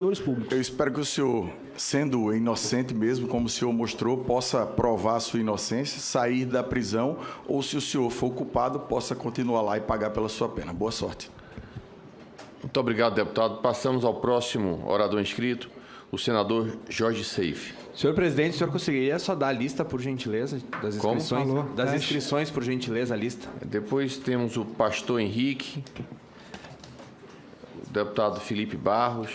públicos. Eu espero que o senhor, sendo inocente mesmo, como o senhor mostrou, possa provar a sua inocência, sair da prisão, ou se o senhor for culpado, possa continuar lá e pagar pela sua pena. Boa sorte. Muito obrigado, deputado. Passamos ao próximo orador inscrito, o senador Jorge Seife. Senhor presidente, o senhor conseguiria só dar a lista, por gentileza, das inscrições? Como? Das inscrições, por gentileza, a lista. Depois temos o pastor Henrique, o deputado Felipe Barros,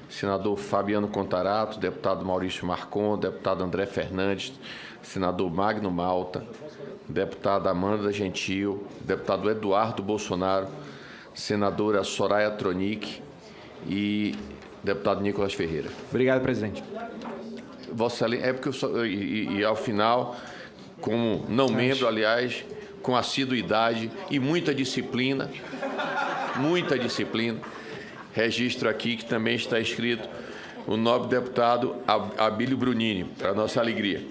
senador Fabiano Contarato, deputado Maurício Marcon, deputado André Fernandes, senador Magno Malta, deputada Amanda Gentil, deputado Eduardo Bolsonaro, senadora Soraya Tronic e deputado Nicolas Ferreira. Obrigado, presidente. Vossa Excelência, é porque ao final, como não membro, aliás, com assiduidade e muita disciplina, registro aqui que também está escrito o nobre deputado Abílio Brunini, para nossa alegria.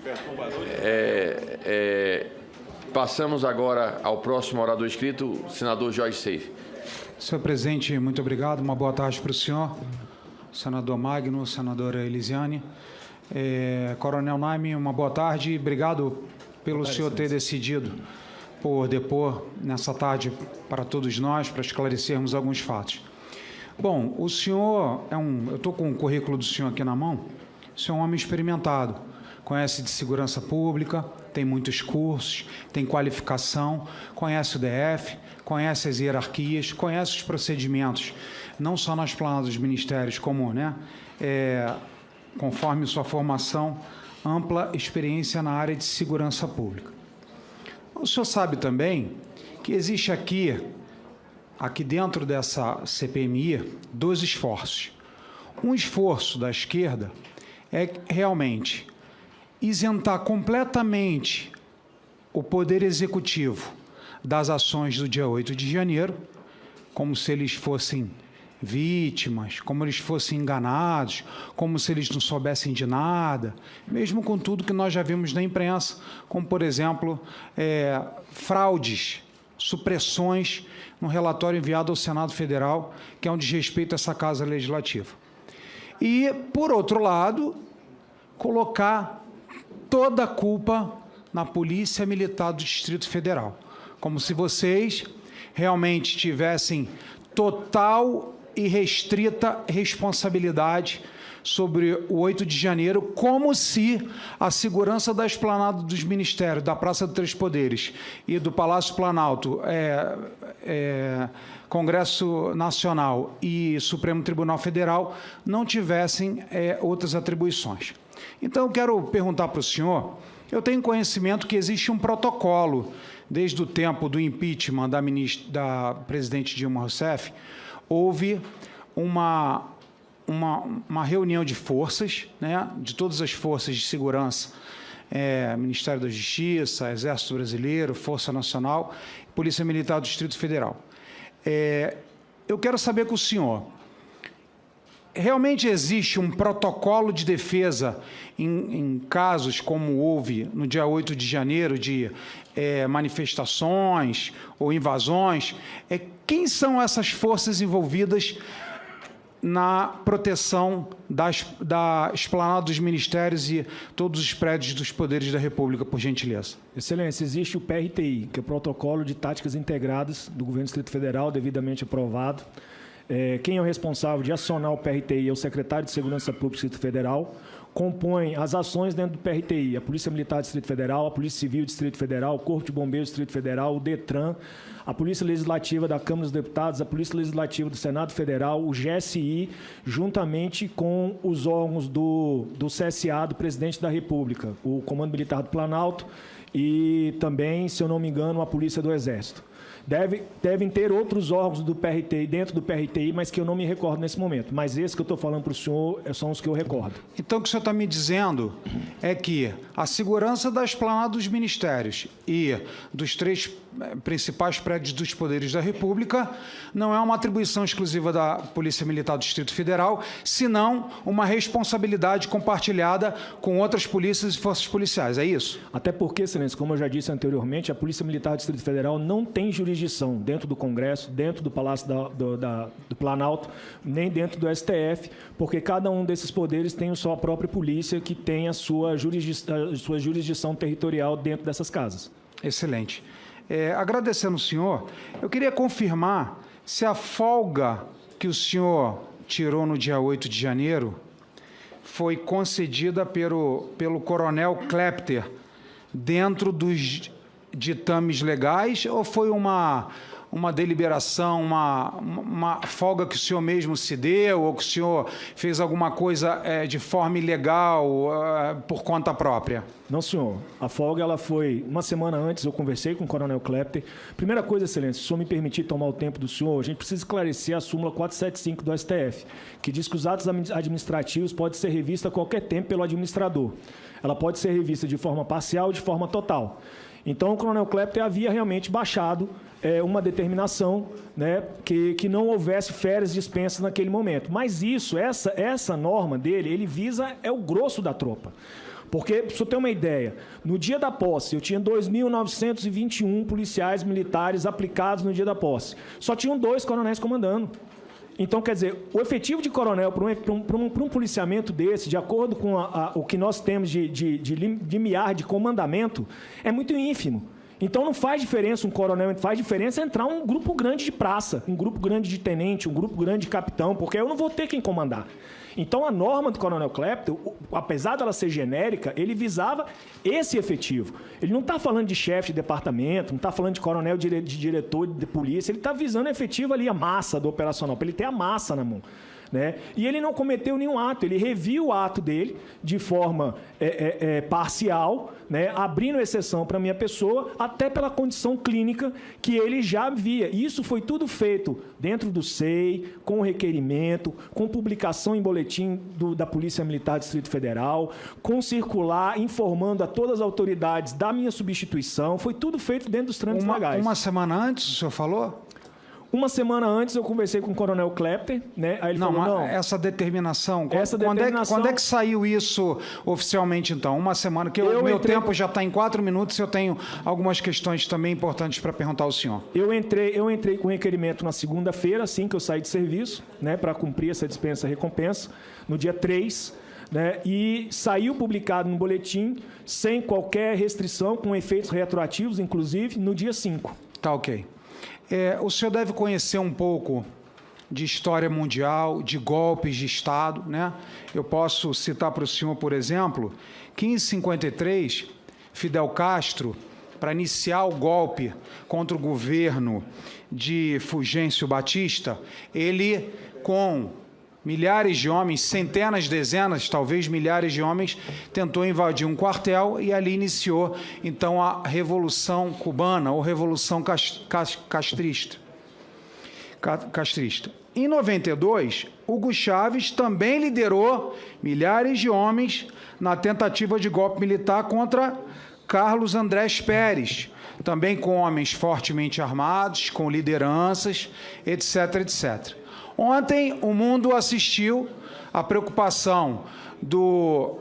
Passamos agora ao próximo orador inscrito, o senador Jorge Seife. Senhor presidente, muito obrigado. Uma boa tarde para o senhor, senador Magno, senadora Elisiane. Coronel Naime, uma boa tarde. Obrigado pelo senhor ter decidido por depor nessa tarde para todos nós, para esclarecermos alguns fatos. Bom, o senhor eu estou com o currículo do senhor aqui na mão. O senhor é um homem experimentado, conhece de segurança pública, tem muitos cursos, tem qualificação, conhece o DF, conhece as hierarquias, conhece os procedimentos, não só na esplanada dos ministérios, como, conforme sua formação, ampla experiência na área de segurança pública. O senhor sabe também que existe aqui dentro dessa CPMI, dois esforços. Um esforço da esquerda é realmente isentar completamente o Poder Executivo das ações do dia 8 de janeiro, como se eles fossem vítimas, como eles fossem enganados, como se eles não soubessem de nada, mesmo com tudo que nós já vimos na imprensa, como, por exemplo, fraudes, supressões no relatório enviado ao Senado Federal, que é um desrespeito a essa Casa Legislativa. E, por outro lado, colocar toda a culpa na Polícia Militar do Distrito Federal, como se vocês realmente tivessem total e restrita responsabilidade sobre o 8 de janeiro, como se a segurança da esplanada dos ministérios, da Praça dos Três Poderes e do Palácio Planalto, Congresso Nacional e Supremo Tribunal Federal não tivessem outras atribuições. Então, eu quero perguntar para o senhor, eu tenho conhecimento que existe um protocolo, desde o tempo do impeachment da presidente Dilma Rousseff, houve uma reunião de forças, de todas as forças de segurança, Ministério da Justiça, Exército Brasileiro, Força Nacional, Polícia Militar do Distrito Federal. Eu quero saber com o senhor, realmente existe um protocolo de defesa em casos como houve no dia 8 de janeiro, de manifestações ou invasões? Quem são essas forças envolvidas na proteção da esplanada dos ministérios e todos os prédios dos poderes da República, por gentileza? Excelência, existe o PRTI, que é o Protocolo de Táticas Integradas do Governo do Distrito Federal, devidamente aprovado. Quem é o responsável de acionar o PRTI é o secretário de Segurança Pública do Distrito Federal, compõe as ações dentro do PRTI, a Polícia Militar do Distrito Federal, a Polícia Civil do Distrito Federal, o Corpo de Bombeiros do Distrito Federal, o DETRAN, a Polícia Legislativa da Câmara dos Deputados, a Polícia Legislativa do Senado Federal, o GSI, juntamente com os órgãos do CSA, do Presidente da República, o Comando Militar do Planalto e também, se eu não me engano, a Polícia do Exército. Devem ter outros órgãos do PRTI, dentro do PRTI, mas que eu não me recordo nesse momento. Mas esse que eu estou falando para o senhor são os que eu recordo. Então, o que o senhor está me dizendo é que a segurança da esplanada dos ministérios e dos três principais prédios dos poderes da República não é uma atribuição exclusiva da Polícia Militar do Distrito Federal, senão uma responsabilidade compartilhada com outras polícias e forças policiais. É isso? Até porque, excelência, como eu já disse anteriormente, a Polícia Militar do Distrito Federal não tem jurisdição jurisdição dentro do Congresso, dentro do Palácio do Planalto, nem dentro do STF, porque cada um desses poderes tem a sua própria polícia que tem a sua jurisdição territorial dentro dessas casas. Excelente. Agradecendo o senhor, eu queria confirmar se a folga que o senhor tirou no dia 8 de janeiro foi concedida pelo coronel Klepter dentro dos ditames legais ou foi uma deliberação, uma folga que o senhor mesmo se deu ou que o senhor fez alguma coisa de forma ilegal por conta própria? Não, senhor. A folga ela foi uma semana antes, eu conversei com o coronel Klepter. Primeira coisa, excelência, se o senhor me permitir tomar o tempo do senhor, a gente precisa esclarecer a súmula 475 do STF, que diz que os atos administrativos podem ser revistos a qualquer tempo pelo administrador. Ela pode ser revista de forma parcial ou de forma total. Então, o coronel Klepter havia realmente baixado uma determinação, né, que não houvesse férias dispensas naquele momento. Mas isso, essa norma dele, ele visa o grosso da tropa. Porque, para o senhor ter uma ideia, no dia da posse, eu tinha 2.921 policiais militares aplicados no dia da posse. Só tinham 2 coronéis comandando. Então, quer dizer, o efetivo de coronel para um policiamento desse, de acordo com o que nós temos de limiar de comandamento, é muito ínfimo. Então, não faz diferença um coronel, faz diferença entrar um grupo grande de praça, um grupo grande de tenente, um grupo grande de capitão, porque eu não vou ter quem comandar. Então, a norma do coronel Klepter, apesar dela ser genérica, ele visava esse efetivo. Ele não está falando de chefe de departamento, não está falando de coronel, de diretor de polícia, ele está visando efetivo ali a massa do operacional, para ele ter a massa na mão. Né? E ele não cometeu nenhum ato, ele reviu o ato dele de forma parcial, né? Abrindo exceção para a minha pessoa, até pela condição clínica que ele já via. Isso foi tudo feito dentro do SEI, com requerimento, com publicação em boletim da Polícia Militar do Distrito Federal, com circular informando a todas as autoridades da minha substituição, foi tudo feito dentro dos trâmites legais. Uma semana antes, o senhor falou? Uma semana antes eu conversei com o coronel Klepter, né? Aí ele falou, não, essa determinação, determinação... Quando é que saiu isso oficialmente, então? Uma semana, que o meu tempo já está em 4 minutos, eu tenho algumas questões também importantes para perguntar ao senhor. Eu entrei com requerimento na segunda-feira, assim que eu saí de serviço, né, para cumprir essa dispensa-recompensa, no dia 3, né, e saiu publicado no boletim, sem qualquer restrição, com efeitos retroativos, inclusive, no dia 5. Tá, ok. O senhor deve conhecer um pouco de história mundial, de golpes de Estado, né? Eu posso citar para o senhor, por exemplo, que em 53, Fidel Castro, para iniciar o golpe contra o governo de Fulgêncio Batista, ele, com milhares de homens, centenas, dezenas, talvez milhares de homens, tentou invadir um quartel e ali iniciou, então, a Revolução Cubana, ou Revolução Castrista. Em 92, Hugo Chávez também liderou milhares de homens na tentativa de golpe militar contra Carlos Andrés Pérez, também com homens fortemente armados, com lideranças, etc., etc. Ontem, o mundo assistiu à preocupação do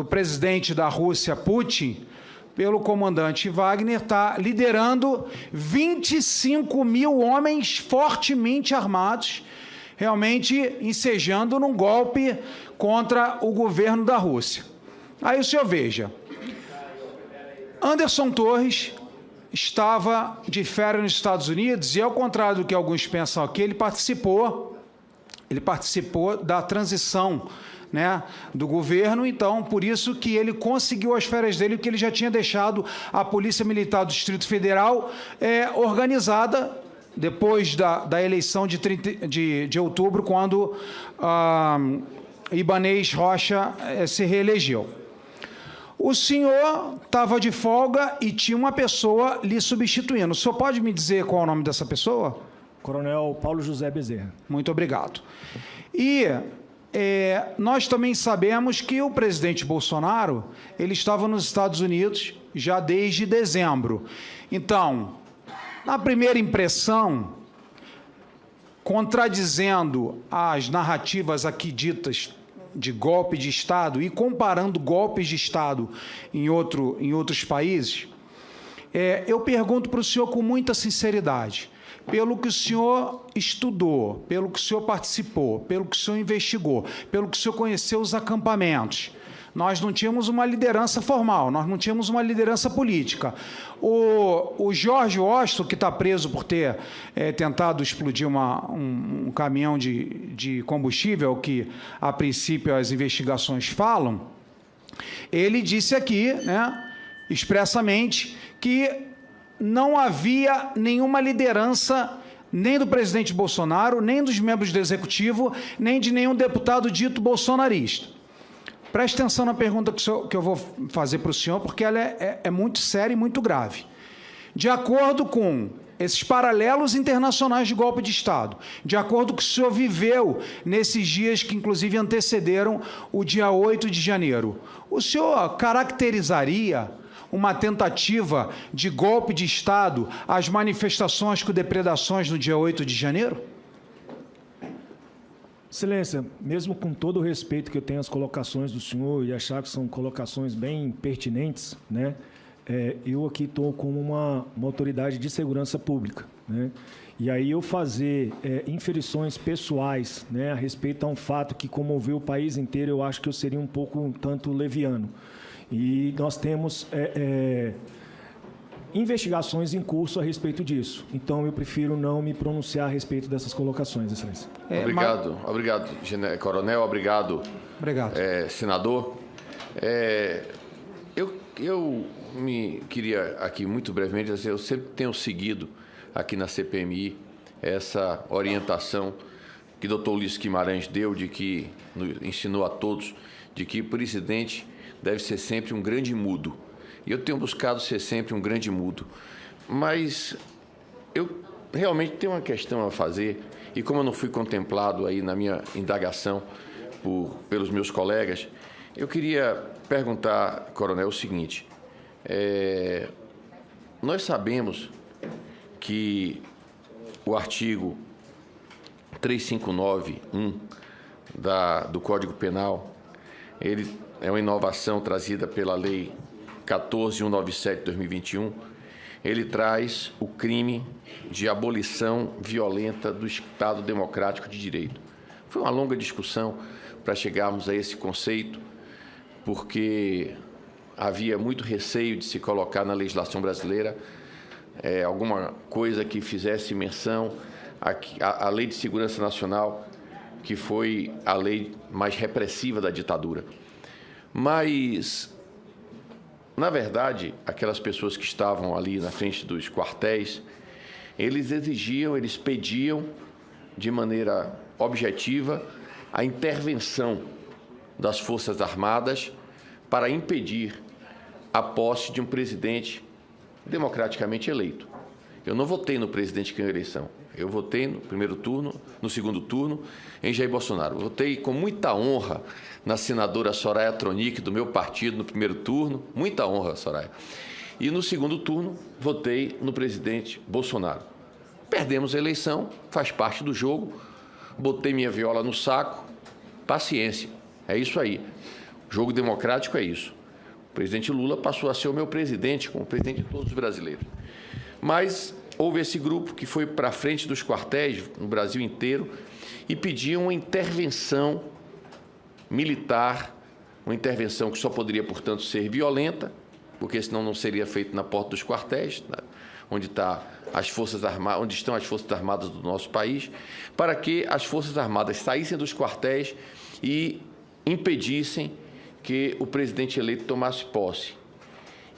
presidente da Rússia, Putin, pelo comandante Wagner, está liderando 25 mil homens fortemente armados, realmente ensejando num golpe contra o governo da Rússia. Aí o senhor veja, Anderson Torres estava de férias nos Estados Unidos e, ao contrário do que alguns pensam aqui, ele participou da transição, né, do governo, então, por isso que ele conseguiu as férias dele, porque ele já tinha deixado a Polícia Militar do Distrito Federal organizada depois da eleição de outubro, quando Ibanez Rocha se reelegeu. O senhor estava de folga e tinha uma pessoa lhe substituindo. O senhor pode me dizer qual é o nome dessa pessoa? Coronel Paulo José Bezerra. Muito obrigado. E nós também sabemos que o presidente Bolsonaro, ele estava nos Estados Unidos já desde dezembro. Então, na primeira impressão, contradizendo as narrativas aqui ditas de golpe de Estado e comparando golpes de Estado em outros países, Eu pergunto para o senhor com muita sinceridade, pelo que o senhor estudou, pelo que o senhor participou, pelo que o senhor investigou, pelo que o senhor conheceu os acampamentos, nós não tínhamos uma liderança formal, nós não tínhamos uma liderança política. O Jorge Osto, que está preso por ter tentado explodir um caminhão de combustível, que, a princípio, as investigações falam, ele disse aqui, né, expressamente, que não havia nenhuma liderança nem do presidente Bolsonaro, nem dos membros do Executivo, nem de nenhum deputado dito bolsonarista. Preste atenção na pergunta que eu vou fazer para o senhor, porque ela é muito séria e muito grave. De acordo com esses paralelos internacionais de golpe de Estado, de acordo com o que o senhor viveu nesses dias que, inclusive, antecederam o dia 8 de janeiro, o senhor caracterizaria uma tentativa de golpe de Estado às manifestações com depredações no dia 8 de janeiro? Excelência, mesmo com todo o respeito que eu tenho às colocações do senhor e achar que são colocações bem pertinentes, né, eu aqui estou como uma autoridade de segurança pública, né, e aí eu fazer inferições pessoais, né, a respeito a um fato que comoveu o país inteiro, eu acho que eu seria um pouco um tanto leviano. E nós temos investigações em curso a respeito disso. Então, eu prefiro não me pronunciar a respeito dessas colocações, Excelência. Obrigado, Coronel, obrigado, senador. Eu me queria aqui muito brevemente dizer, eu sempre tenho seguido aqui na CPMI essa orientação que o doutor Ulisses Guimarães deu, ensinou a todos, de que o presidente deve ser sempre um grande mudo. E eu tenho buscado ser sempre um grande mudo. Mas eu realmente tenho uma questão a fazer, e como eu não fui contemplado aí na minha indagação pelos meus colegas, eu queria perguntar, Coronel, o seguinte. Nós sabemos que o artigo 359.1 do Código Penal, ele é uma inovação trazida pela Lei 14.197 de 2021, ele traz o crime de abolição violenta do Estado Democrático de Direito. Foi uma longa discussão para chegarmos a esse conceito, porque havia muito receio de se colocar na legislação brasileira alguma coisa que fizesse menção à Lei de Segurança Nacional, que foi a lei mais repressiva da ditadura. Mas, na verdade, aquelas pessoas que estavam ali na frente dos quartéis, eles pediam de maneira objetiva a intervenção das Forças Armadas para impedir a posse de um presidente democraticamente eleito. Eu não votei no presidente que ganhou a eleição. Eu votei no primeiro turno, no segundo turno, em Jair Bolsonaro. Eu votei com muita honra na senadora Soraya Tronic, do meu partido, no primeiro turno. Muita honra, Soraya. E no segundo turno, votei no presidente Bolsonaro. Perdemos a eleição, faz parte do jogo. Botei minha viola no saco. Paciência. É isso aí. Jogo democrático é isso. O presidente Lula passou a ser o meu presidente, como presidente de todos os brasileiros. Mas houve esse grupo que foi para frente dos quartéis no Brasil inteiro e pediam uma intervenção militar, uma intervenção que só poderia, portanto, ser violenta, porque senão não seria feito na porta dos quartéis, onde estão as Forças Armadas do nosso país, para que as Forças Armadas saíssem dos quartéis e impedissem que o presidente eleito tomasse posse.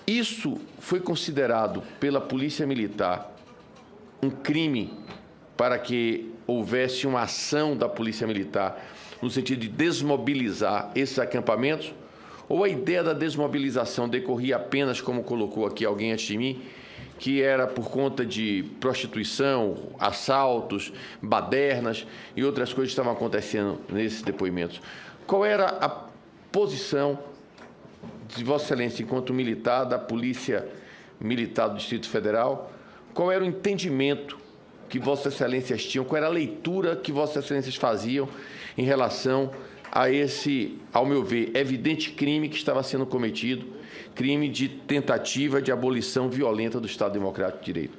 Isso foi considerado pela Polícia Militar um crime para que houvesse uma ação da Polícia Militar no sentido de desmobilizar esses acampamentos? Ou a ideia da desmobilização decorria apenas, como colocou aqui alguém antes de mim, que era por conta de prostituição, assaltos, badernas e outras coisas que estavam acontecendo nesses depoimentos? Qual era a posição de Vossa Excelência, enquanto militar da Polícia Militar do Distrito Federal? Qual era o entendimento que Vossas Excelências tinham? Qual era a leitura que Vossas Excelências faziam em relação a esse, ao meu ver, evidente crime que estava sendo cometido crime de tentativa de abolição violenta do Estado Democrático de Direito.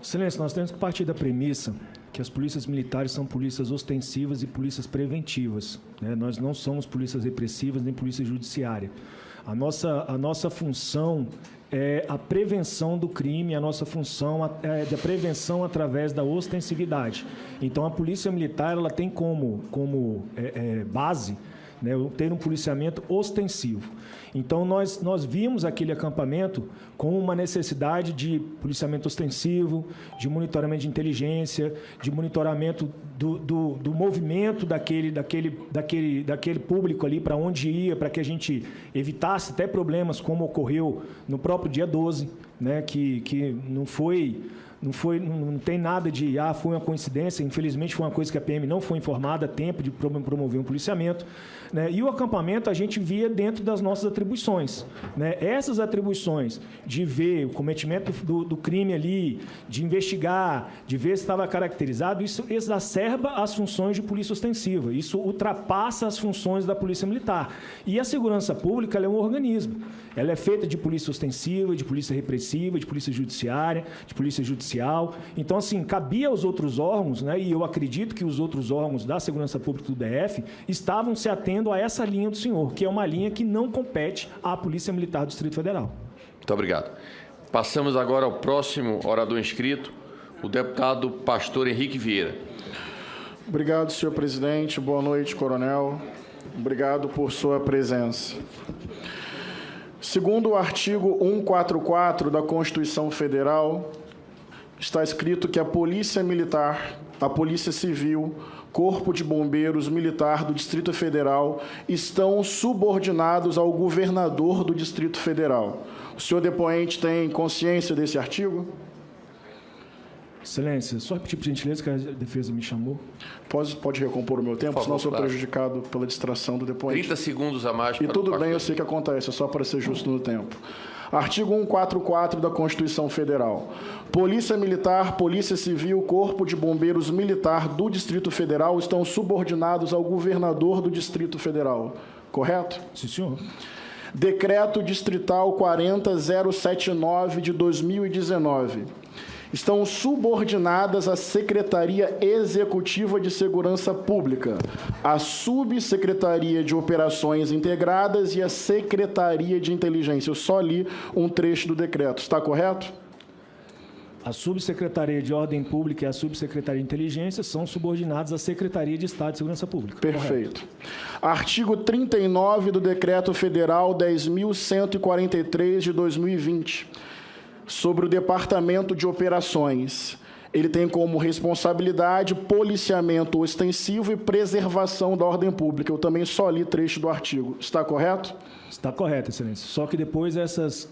Excelência, nós temos que partir da premissa que as polícias militares são polícias ostensivas e polícias preventivas, né? Nós não somos polícias repressivas nem polícia judiciária. A nossa função é a prevenção do crime, a nossa função é da prevenção através da ostensividade. Então, a polícia militar ela tem como base, né, ter um policiamento ostensivo. Então, nós vimos aquele acampamento com uma necessidade de policiamento ostensivo, de monitoramento de inteligência, de monitoramento do movimento daquele público ali, para onde ia, para que a gente evitasse até problemas como ocorreu no próprio dia 12, né, que não tem nada de, foi uma coincidência, infelizmente foi uma coisa que a PM não foi informada a tempo de promover um policiamento, né? E o acampamento a gente via dentro das nossas atribuições, né? Essas atribuições de ver o cometimento do crime ali, de investigar, de ver se estava caracterizado, isso exacerba as funções de polícia ostensiva, isso ultrapassa as funções da polícia militar. E a segurança pública ela é um organismo, ela é feita de polícia ostensiva, de polícia repressiva, de polícia judiciária, de polícia judicial. Então, assim, cabia aos outros órgãos, né, e eu acredito que os outros órgãos da segurança pública do DF estavam se atendo a essa linha do senhor, que é uma linha que não compete à Polícia Militar do Distrito Federal. Muito obrigado. Passamos agora ao próximo orador inscrito, o deputado Pastor Henrique Vieira. Obrigado, senhor presidente. Boa noite, coronel. Obrigado por sua presença. Segundo o artigo 144 da Constituição Federal, está escrito que a Polícia Militar, a Polícia Civil, Corpo de Bombeiros Militar do Distrito Federal estão subordinados ao governador do Distrito Federal. O senhor depoente tem consciência desse artigo? Excelência, só repetir, por gentileza, que a defesa me chamou. Pode recompor o meu tempo, Por favor, senão sou claro. prejudicado pela distração do depoente. 30 segundos a mais E para tudo o bem, eu pastor. sei que acontece, é só para ser justo no tempo. Artigo 144 da Constituição Federal. Polícia Militar, Polícia Civil, Corpo de Bombeiros Militar do Distrito Federal estão subordinados ao governador do Distrito Federal. Correto? Sim, senhor. Decreto Distrital 40079 de 2019. Estão subordinadas à Secretaria Executiva de Segurança Pública, à Subsecretaria de Operações Integradas e à Secretaria de Inteligência. Eu só li um trecho do decreto. Está correto? A Subsecretaria de Ordem Pública e a Subsecretaria de Inteligência são subordinados à Secretaria de Estado de Segurança Pública. Perfeito. Artigo 39 do Decreto Federal 10.143 de 2020, sobre o Departamento de Operações. Ele tem como responsabilidade policiamento ostensivo e preservação da ordem pública. Eu também só li trecho do artigo. Está correto? Está correto, excelência. Só que depois essas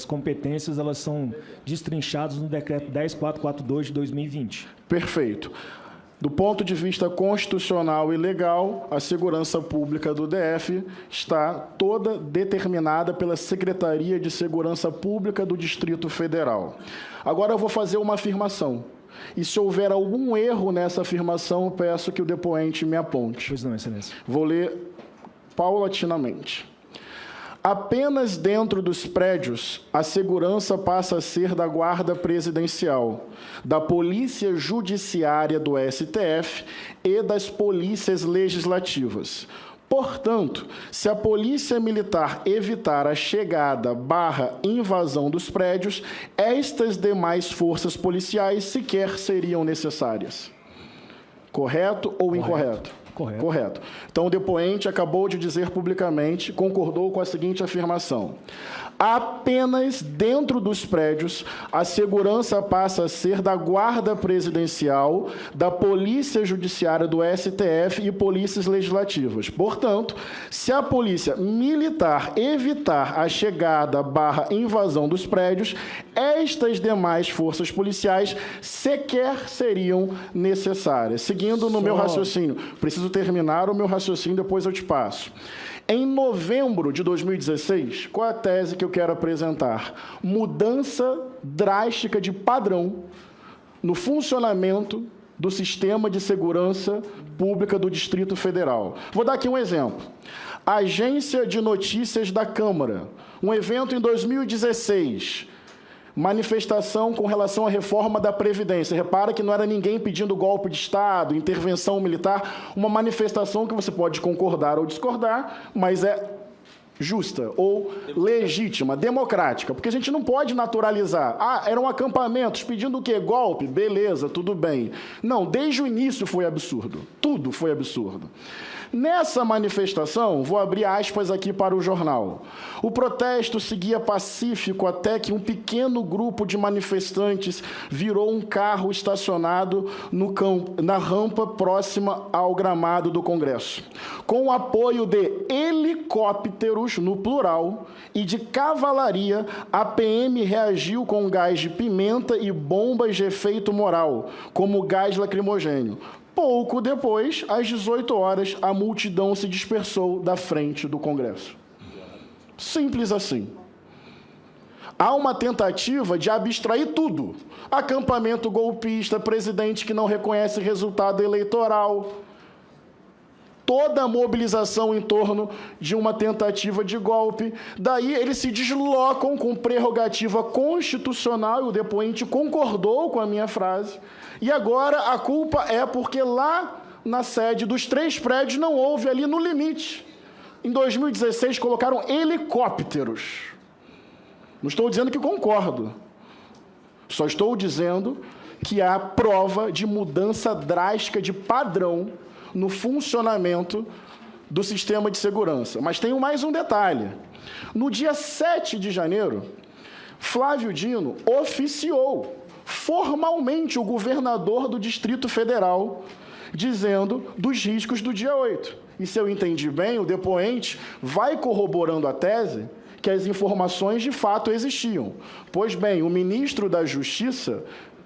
competências elas são destrinchadas no Decreto 10442 de 2020. Perfeito. Do ponto de vista constitucional e legal, a segurança pública do DF está toda determinada pela Secretaria de Segurança Pública do Distrito Federal. Agora eu vou fazer uma afirmação. E se houver algum erro nessa afirmação, eu peço que o depoente me aponte. Pois não, excelência. Vou ler paulatinamente. Apenas dentro dos prédios, a segurança passa a ser da Guarda Presidencial, da Polícia Judiciária do STF e das polícias legislativas. Portanto, se a Polícia Militar evitar a chegada / invasão dos prédios, estas demais forças policiais sequer seriam necessárias. Correto ou incorreto? Correto. Correto. Então, o depoente acabou de dizer publicamente, concordou com a seguinte afirmação. Apenas dentro dos prédios, a segurança passa a ser da Guarda Presidencial, da Polícia Judiciária do STF e polícias legislativas. Portanto, se a Polícia Militar evitar a chegada / invasão dos prédios, estas demais forças policiais sequer seriam necessárias. Seguindo no meu raciocínio, preciso terminar o meu raciocínio, depois eu te passo. Em novembro de 2016, qual é a tese que eu quero apresentar? Mudança drástica de padrão no funcionamento do Sistema de Segurança Pública do Distrito Federal. Vou dar aqui um exemplo. A Agência de Notícias da Câmara, um evento em 2016, manifestação com relação à reforma da Previdência. Repara que não era ninguém pedindo golpe de Estado, intervenção militar, uma manifestação que você pode concordar ou discordar, mas é justa ou legítima, democrática, porque a gente não pode naturalizar. Ah, eram acampamentos pedindo o quê? Golpe? Beleza, tudo bem. Não, desde o início foi absurdo. Tudo foi absurdo. Nessa manifestação, vou abrir aspas aqui para o jornal, o protesto seguia pacífico até que um pequeno grupo de manifestantes virou um carro estacionado na rampa próxima ao gramado do Congresso. Com o apoio de helicópteros, no plural, e de cavalaria, a PM reagiu com gás de pimenta e bombas de efeito moral, como gás lacrimogêneo. Pouco depois, às 18 horas, a multidão se dispersou da frente do Congresso. Simples assim. Há uma tentativa de abstrair tudo. Acampamento golpista, presidente que não reconhece resultado eleitoral, toda a mobilização em torno de uma tentativa de golpe. Daí eles se deslocam com prerrogativa constitucional, e o depoente concordou com a minha frase, e agora a culpa é porque lá na sede dos 3 prédios não houve ali no limite. Em 2016 colocaram helicópteros. Não estou dizendo que concordo. Só estou dizendo que há prova de mudança drástica de padrão no funcionamento do sistema de segurança. Mas tem mais um detalhe. No dia 7 de janeiro, Flávio Dino oficiou formalmente o governador do Distrito Federal, dizendo dos riscos do dia 8. E se eu entendi bem, o depoente vai corroborando a tese que as informações de fato existiam. Pois bem, o ministro da Justiça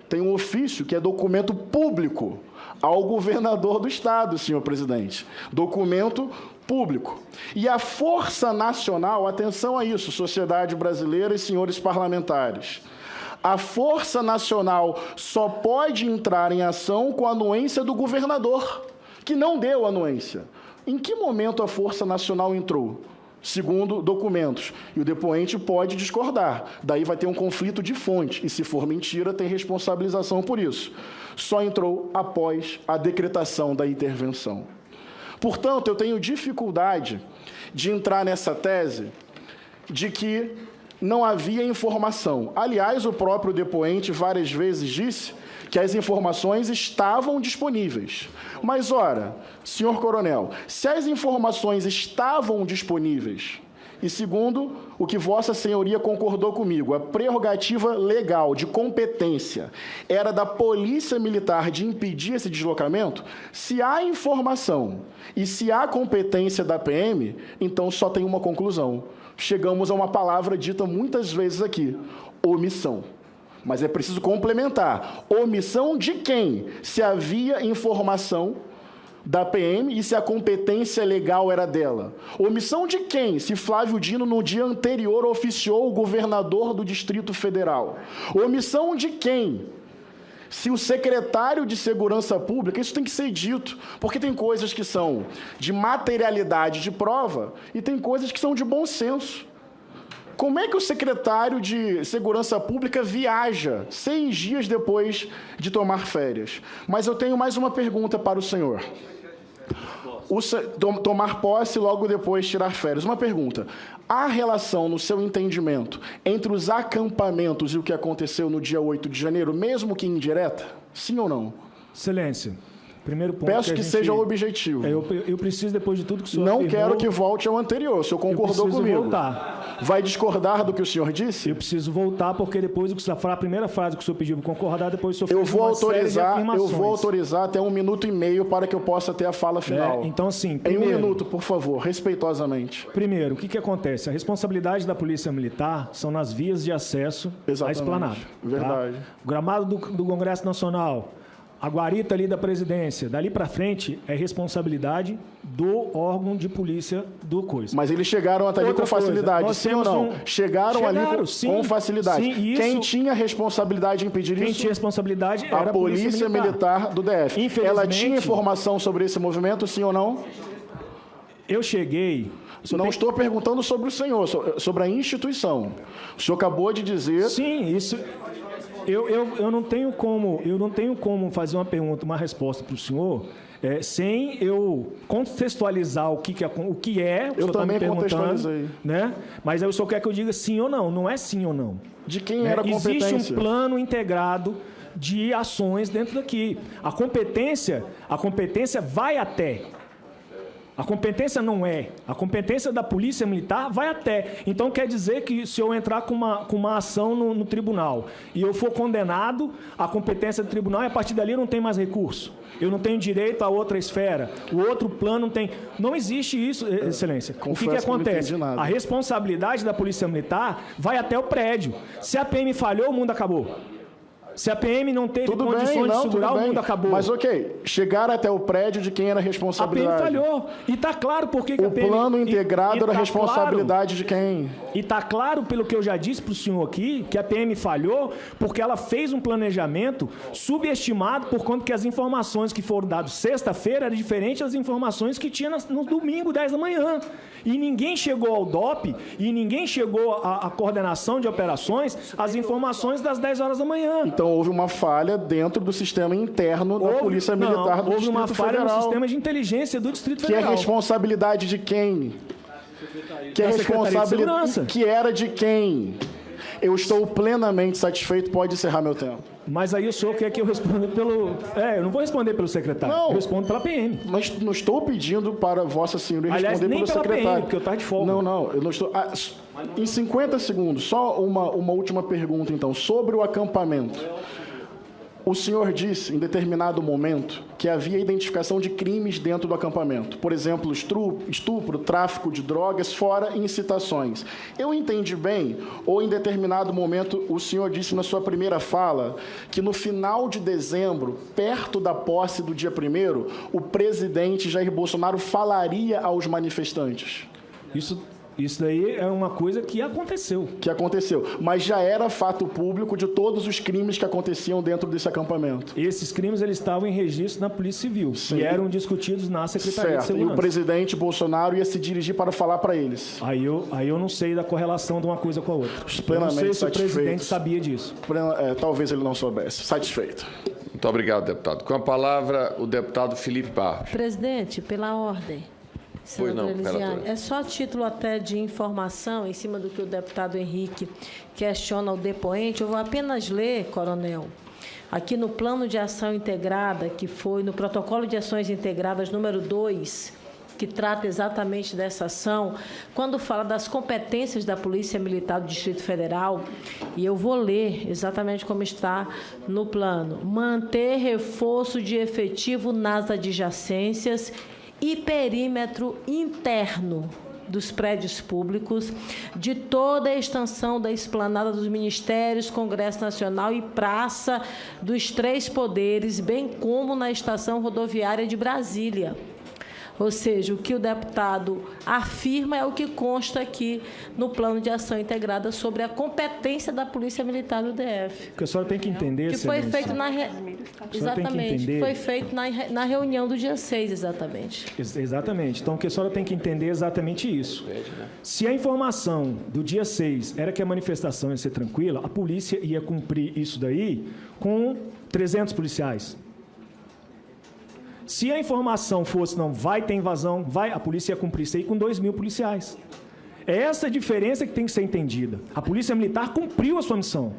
tem um ofício que é documento público ao governador do Estado, senhor presidente. Documento público. E a Força Nacional, atenção a isso, sociedade brasileira e senhores parlamentares, a Força Nacional só pode entrar em ação com a anuência do governador, que não deu anuência. Em que momento a Força Nacional entrou? Segundo documentos. E o depoente pode discordar. Daí vai ter um conflito de fonte. E se for mentira, tem responsabilização por isso. Só entrou após a decretação da intervenção. Portanto, eu tenho dificuldade de entrar nessa tese de que não havia informação. Aliás, o próprio depoente várias vezes disse que as informações estavam disponíveis. Mas, ora, senhor coronel, se as informações estavam disponíveis, e segundo o que Vossa Senhoria concordou comigo, a prerrogativa legal de competência era da Polícia Militar de impedir esse deslocamento, se há informação e se há competência da PM, então só tem uma conclusão. Chegamos a uma palavra dita muitas vezes aqui, omissão. Mas é preciso complementar. Omissão de quem? Se havia informação da PM e se a competência legal era dela. Omissão de quem? Se Flávio Dino, no dia anterior, oficiou o governador do Distrito Federal. Omissão de quem? Se o secretário de Segurança Pública, isso tem que ser dito, porque tem coisas que são de materialidade de prova e tem coisas que são de bom senso. Como é que o secretário de Segurança Pública viaja 6 dias depois de tomar férias? Mas eu tenho mais uma pergunta para o senhor. Tomar posse e logo depois tirar férias. Uma pergunta. Há relação, no seu entendimento, entre os acampamentos e o que aconteceu no dia 8 de janeiro, mesmo que indireta? Sim ou não? Excelência, primeiro ponto... Peço que seja objetivo. Eu preciso, depois de tudo que o senhor Não afirmou, quero que volte ao anterior. O senhor concordou comigo. Voltar. Vai discordar do que o senhor disse? Eu preciso voltar, porque depois do que a primeira frase que o senhor pediu para concordar, depois o senhor Eu fez vou uma série de afirmações. Eu vou autorizar até 1 minuto e meio para que eu possa ter a fala final. Então, assim, Em primeiro, 1 minuto, por favor, respeitosamente. Primeiro, o que acontece? A responsabilidade da Polícia Militar são nas vias de acesso à Exatamente. esplanada. Verdade. Tá? O gramado do Congresso Nacional, A guarita ali da presidência, dali para frente, é responsabilidade do órgão de polícia do coisa. Mas eles chegaram até ali com facilidade, nós sim ou temos não? Chegaram ali com sim, facilidade. sim, isso- Quem tinha responsabilidade de impedir Quem isso? tinha responsabilidade era A Polícia Militar do DF. Ela Infelizmente- tinha informação sobre esse movimento, sim ou não? Eu cheguei... Não estou perguntando sobre o senhor, sobre a instituição. O senhor acabou de dizer... Sim, isso... Eu não tenho como fazer uma pergunta, uma resposta para o senhor sem eu contextualizar o que é, o que Eu o senhor está me também perguntando, contextualizei. né? Mas aí o senhor quer que eu diga sim ou não. Não é sim ou não. De quem Né? era a competência? Existe um plano integrado de ações dentro daqui. A competência vai até. A competência não é. A competência da Polícia Militar vai até. Então, quer dizer que se eu entrar com uma ação no tribunal e eu for condenado, a competência do tribunal, e a partir dali eu não tenho mais recurso. Eu não tenho direito a outra esfera. O outro plano não tem... Não existe isso, Excelência. O que Confesso que não acontece? entendi nada. A responsabilidade da Polícia Militar vai até o prédio. Se a PM falhou, o mundo acabou. Se a PM não teve Tudo condições bem, não, de segurar, tudo o bem. mundo acabou. Mas ok, chegar até o prédio de quem era a A PM responsabilidade? falhou. E está claro por que a O PM... plano integrado era tá responsabilidade de quem? Claro, e está claro, pelo que eu já disse para o senhor aqui, que a PM falhou porque ela fez um planejamento subestimado por conta que as informações que foram dadas sexta-feira eram diferentes das informações que tinha no domingo, 10 da manhã. E ninguém chegou ao DOP e ninguém chegou à coordenação de operações as informações das 10 horas da manhã. Então houve uma falha dentro do sistema interno da Polícia Militar do houve uma Distrito falha Federal. no sistema de inteligência do Distrito Que é Federal. responsabilidade de quem? Que é Da Secretaria de responsabilidade Segurança. que era de quem? Eu estou plenamente satisfeito, pode encerrar meu tempo. Mas aí o senhor quer que eu responda pelo... eu não vou responder pelo secretário, Não. eu respondo pela PM. Mas não estou pedindo para Vossa Senhoria Aliás, responder nem pelo pela secretário. PM, porque eu estou de folga. Não, eu não estou... em 50 segundos, só uma última pergunta, então, sobre o acampamento. O senhor disse, em determinado momento, que havia identificação de crimes dentro do acampamento. Por exemplo, estupro, tráfico de drogas, fora incitações. Eu entendi bem, ou em determinado momento o senhor disse na sua primeira fala, que no final de dezembro, perto da posse do dia 1º, o presidente Jair Bolsonaro falaria aos manifestantes. Isso daí é uma coisa que aconteceu. Que aconteceu. Mas já era fato público de todos os crimes que aconteciam dentro desse acampamento. Esses crimes eles estavam em registro na Polícia Civil Sim. e eram discutidos na Secretaria de Certo. E Segurança. o presidente Bolsonaro ia se dirigir para falar para eles. Aí eu não sei da correlação de uma coisa com a outra. Eu não Plenamente sei se o presidente satisfeitos. sabia disso. Talvez ele não soubesse. Satisfeito. Muito obrigado, deputado. Com a palavra, o deputado Felipe Barros. Presidente, pela ordem. Pois não, Senadora Elisiane, relatora. é só título até de informação, em cima do que o deputado Henrique questiona o depoente. Eu vou apenas ler, coronel, aqui no Plano de Ação Integrada, que foi no Protocolo de Ações Integradas número 2, que trata exatamente dessa ação, quando fala das competências da Polícia Militar do Distrito Federal, e eu vou ler exatamente como está no plano: manter reforço de efetivo nas adjacências e perímetro interno dos prédios públicos, de toda a extensão da esplanada dos ministérios, Congresso Nacional e Praça dos Três Poderes, bem como na estação rodoviária de Brasília. Ou seja, o que o deputado afirma é o que consta aqui no Plano de Ação Integrada sobre a competência da Polícia Militar do DF. O que a senhora tem que entender, Que foi Excelência, feito na exatamente, entender- que foi feito na reunião do dia 6, exatamente. Exatamente. Então, o que a senhora tem que entender é exatamente isso. Se a informação do dia 6 era que a manifestação ia ser tranquila, a polícia ia cumprir isso daí com 300 policiais. Se a informação fosse, não, vai ter invasão, a polícia ia cumprir isso aí com 2.000 policiais. É essa a diferença que tem que ser entendida. A Polícia Militar cumpriu a sua missão.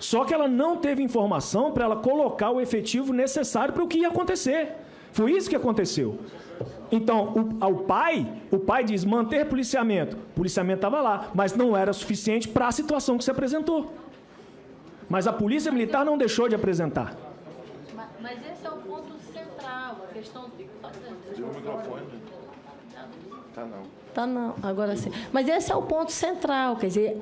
Só que ela não teve informação para ela colocar o efetivo necessário para o que ia acontecer. Foi isso que aconteceu. Então, o pai diz manter policiamento. O policiamento estava lá, mas não era suficiente para a situação que se apresentou. Mas a Polícia Militar não deixou de apresentar. Mas esse é o ponto central, a questão... Tá não, agora sim. Mas esse é o ponto central, quer dizer,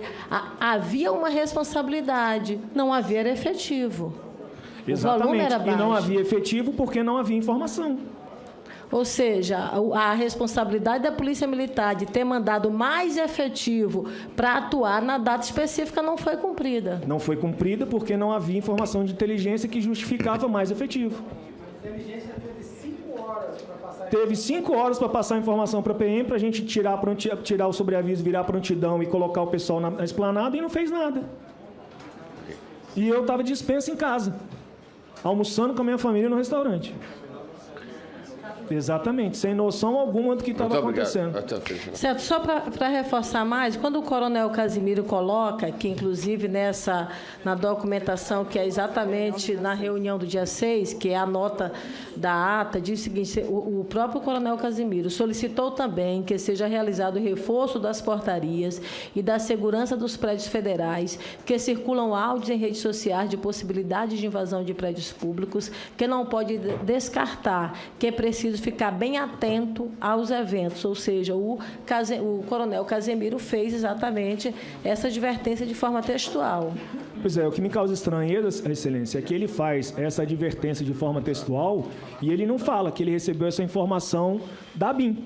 havia uma responsabilidade, não havia efetivo. volume era Exatamente. E não baixo. havia efetivo porque não havia informação. Ou seja, a responsabilidade da Polícia Militar de ter mandado mais efetivo para atuar na data específica não foi cumprida. Não foi cumprida porque não havia informação de inteligência que justificava mais efetivo. Teve 5 horas para passar a informação para a PM, para a gente tirar o sobreaviso, virar a prontidão e colocar o pessoal na esplanada, e não fez nada. E eu estava dispensa em casa, almoçando com a minha família no restaurante. Exatamente, sem noção alguma do que estava acontecendo. Certo, só para reforçar mais, quando o coronel Casimiro coloca, que inclusive na documentação, que é exatamente na reunião do dia 6, que é a nota da ata, diz o seguinte: o próprio coronel Casimiro solicitou também que seja realizado o reforço das portarias e da segurança dos prédios federais, que circulam áudios em redes sociais de possibilidade de invasão de prédios públicos, que não pode descartar que é preciso ficar bem atento aos eventos, ou seja, o coronel Casemiro fez exatamente essa advertência de forma textual. Pois é, o que me causa estranheza, Excelência, é que ele faz essa advertência de forma textual e ele não fala que ele recebeu essa informação da BIM,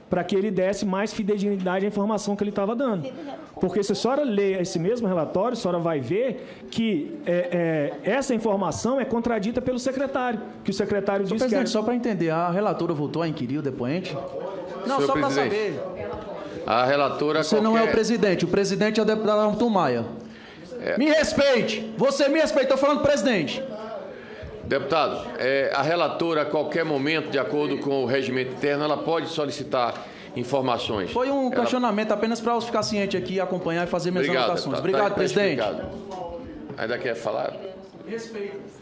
para que ele desse mais fidedigidade à informação que ele estava dando. Porque se a senhora lê esse mesmo relatório, a senhora vai ver que essa informação é contradita pelo secretário, que o secretário disse que... Presidente, só para entender, a relatora voltou a inquirir o depoente? Não, Senhor só para presidente, saber. A relatora... Você não é o presidente é o deputado Arthur Maia. Me respeite! Você me respeita, estou falando presidente. Deputado, a relatora, a qualquer momento, de acordo com o regimento interno, ela pode solicitar informações. Foi um questionamento apenas para eu ficar ciente aqui, acompanhar e fazer minhas anotações. Deputado. Obrigado, Tá presidente. explicado. Ainda quer falar? Respeito.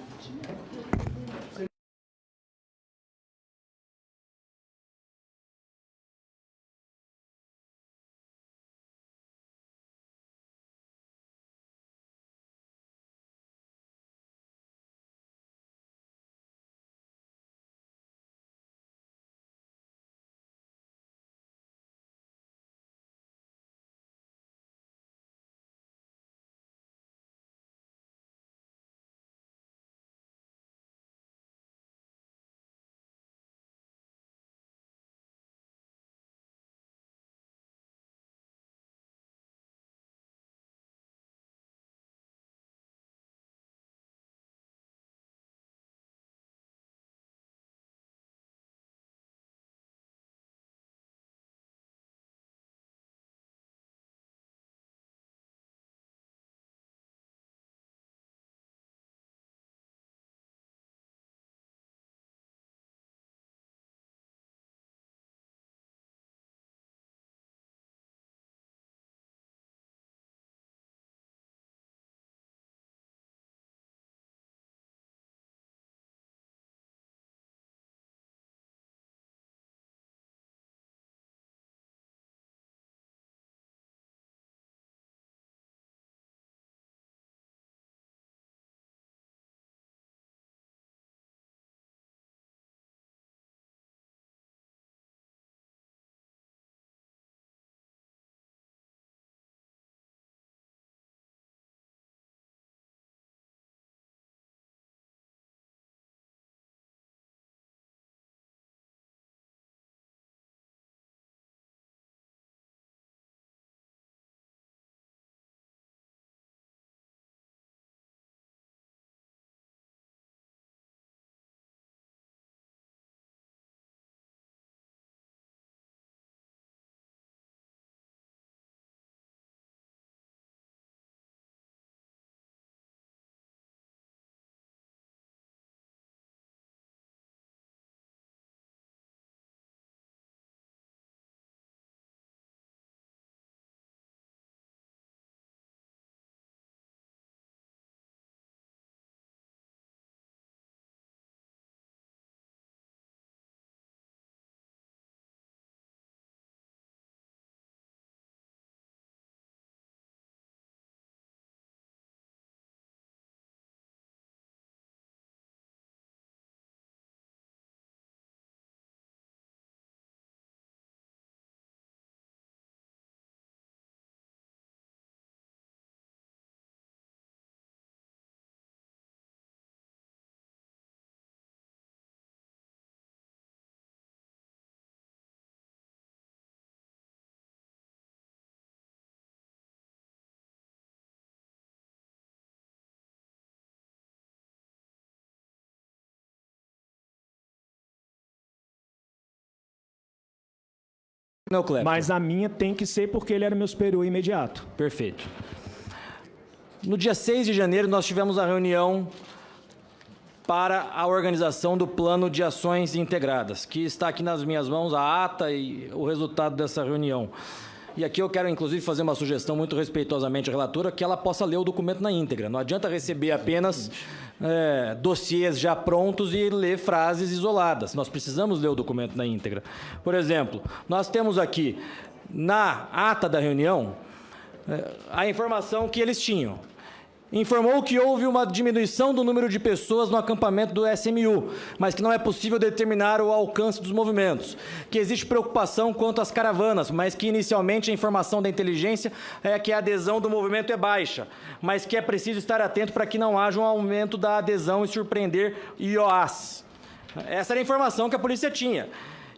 Coronel Kleber. Mas a minha tem que ser porque ele era meu superior imediato. Perfeito. No dia 6 de janeiro, nós tivemos a reunião para a organização do Plano de Ações Integradas, que está aqui nas minhas mãos, a ata e o resultado dessa reunião. E aqui eu quero, inclusive, fazer uma sugestão muito respeitosamente à relatora, que ela possa ler o documento na íntegra. Não adianta receber apenas dossiês já prontos e ler frases isoladas. Nós precisamos ler o documento na íntegra. Por exemplo, nós temos aqui, na ata da reunião, a informação que eles tinham. Informou que houve uma diminuição do número de pessoas no acampamento do SMU, mas que não é possível determinar o alcance dos movimentos. Que existe preocupação quanto às caravanas, mas que inicialmente a informação da inteligência é que a adesão do movimento é baixa, mas que é preciso estar atento para que não haja um aumento da adesão e surpreender IOAs. Essa era a informação que a polícia tinha.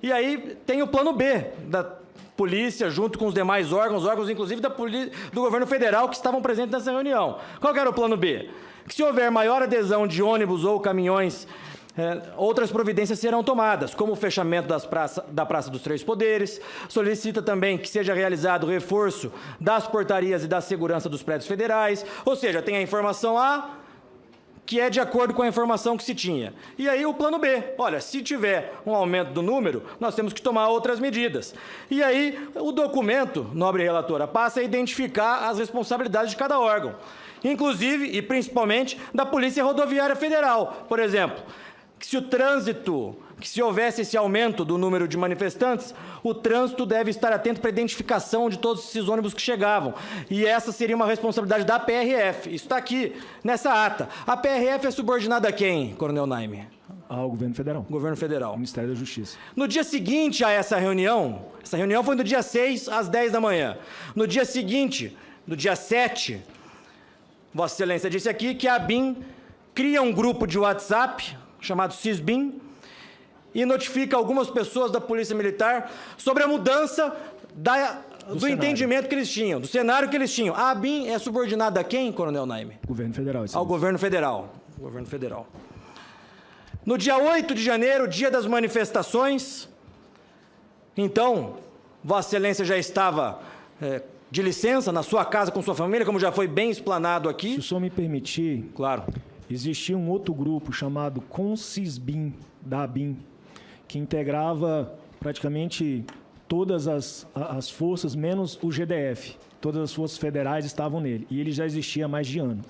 E aí tem o plano B da polícia, junto com os demais órgãos inclusive do governo federal, que estavam presentes nessa reunião. Qual que era o plano B? Que se houver maior adesão de ônibus ou caminhões, outras providências serão tomadas, como o fechamento da Praça dos Três Poderes. Solicita também que seja realizado o reforço das portarias e da segurança dos prédios federais. Ou seja, tem a informação A, que é de acordo com a informação que se tinha. E aí o plano B, olha, se tiver um aumento do número, nós temos que tomar outras medidas. E aí o documento, nobre relatora, passa a identificar as responsabilidades de cada órgão, inclusive e principalmente da Polícia Rodoviária Federal. Por exemplo, que se houvesse esse aumento do número de manifestantes, o trânsito deve estar atento para a identificação de todos esses ônibus que chegavam. E essa seria uma responsabilidade da PRF. Isso está aqui, nessa ata. A PRF é subordinada a quem, Coronel Naime? Ao governo federal. Governo federal. Ministério da Justiça. No dia seguinte a essa reunião foi no dia 6, às 10 da manhã. No dia seguinte, no dia 7, Vossa Excelência disse aqui que a ABIN cria um grupo de WhatsApp, chamado CISBIN, e notifica algumas pessoas da Polícia Militar sobre a mudança do entendimento que eles tinham, do cenário que eles tinham. A ABIN é subordinada a quem, Coronel Naime? Governo Federal. Ao Governo Federal. Governo Federal. No dia 8 de janeiro, dia das manifestações, então, Vossa Excelência já estava de licença na sua casa com sua família, como já foi bem explanado aqui. Se o senhor me permitir... Claro. Existia um outro grupo chamado CONCISBIN, da ABIN, que integrava praticamente todas as forças, menos o GDF. Todas as forças federais estavam nele. E ele já existia há mais de ano.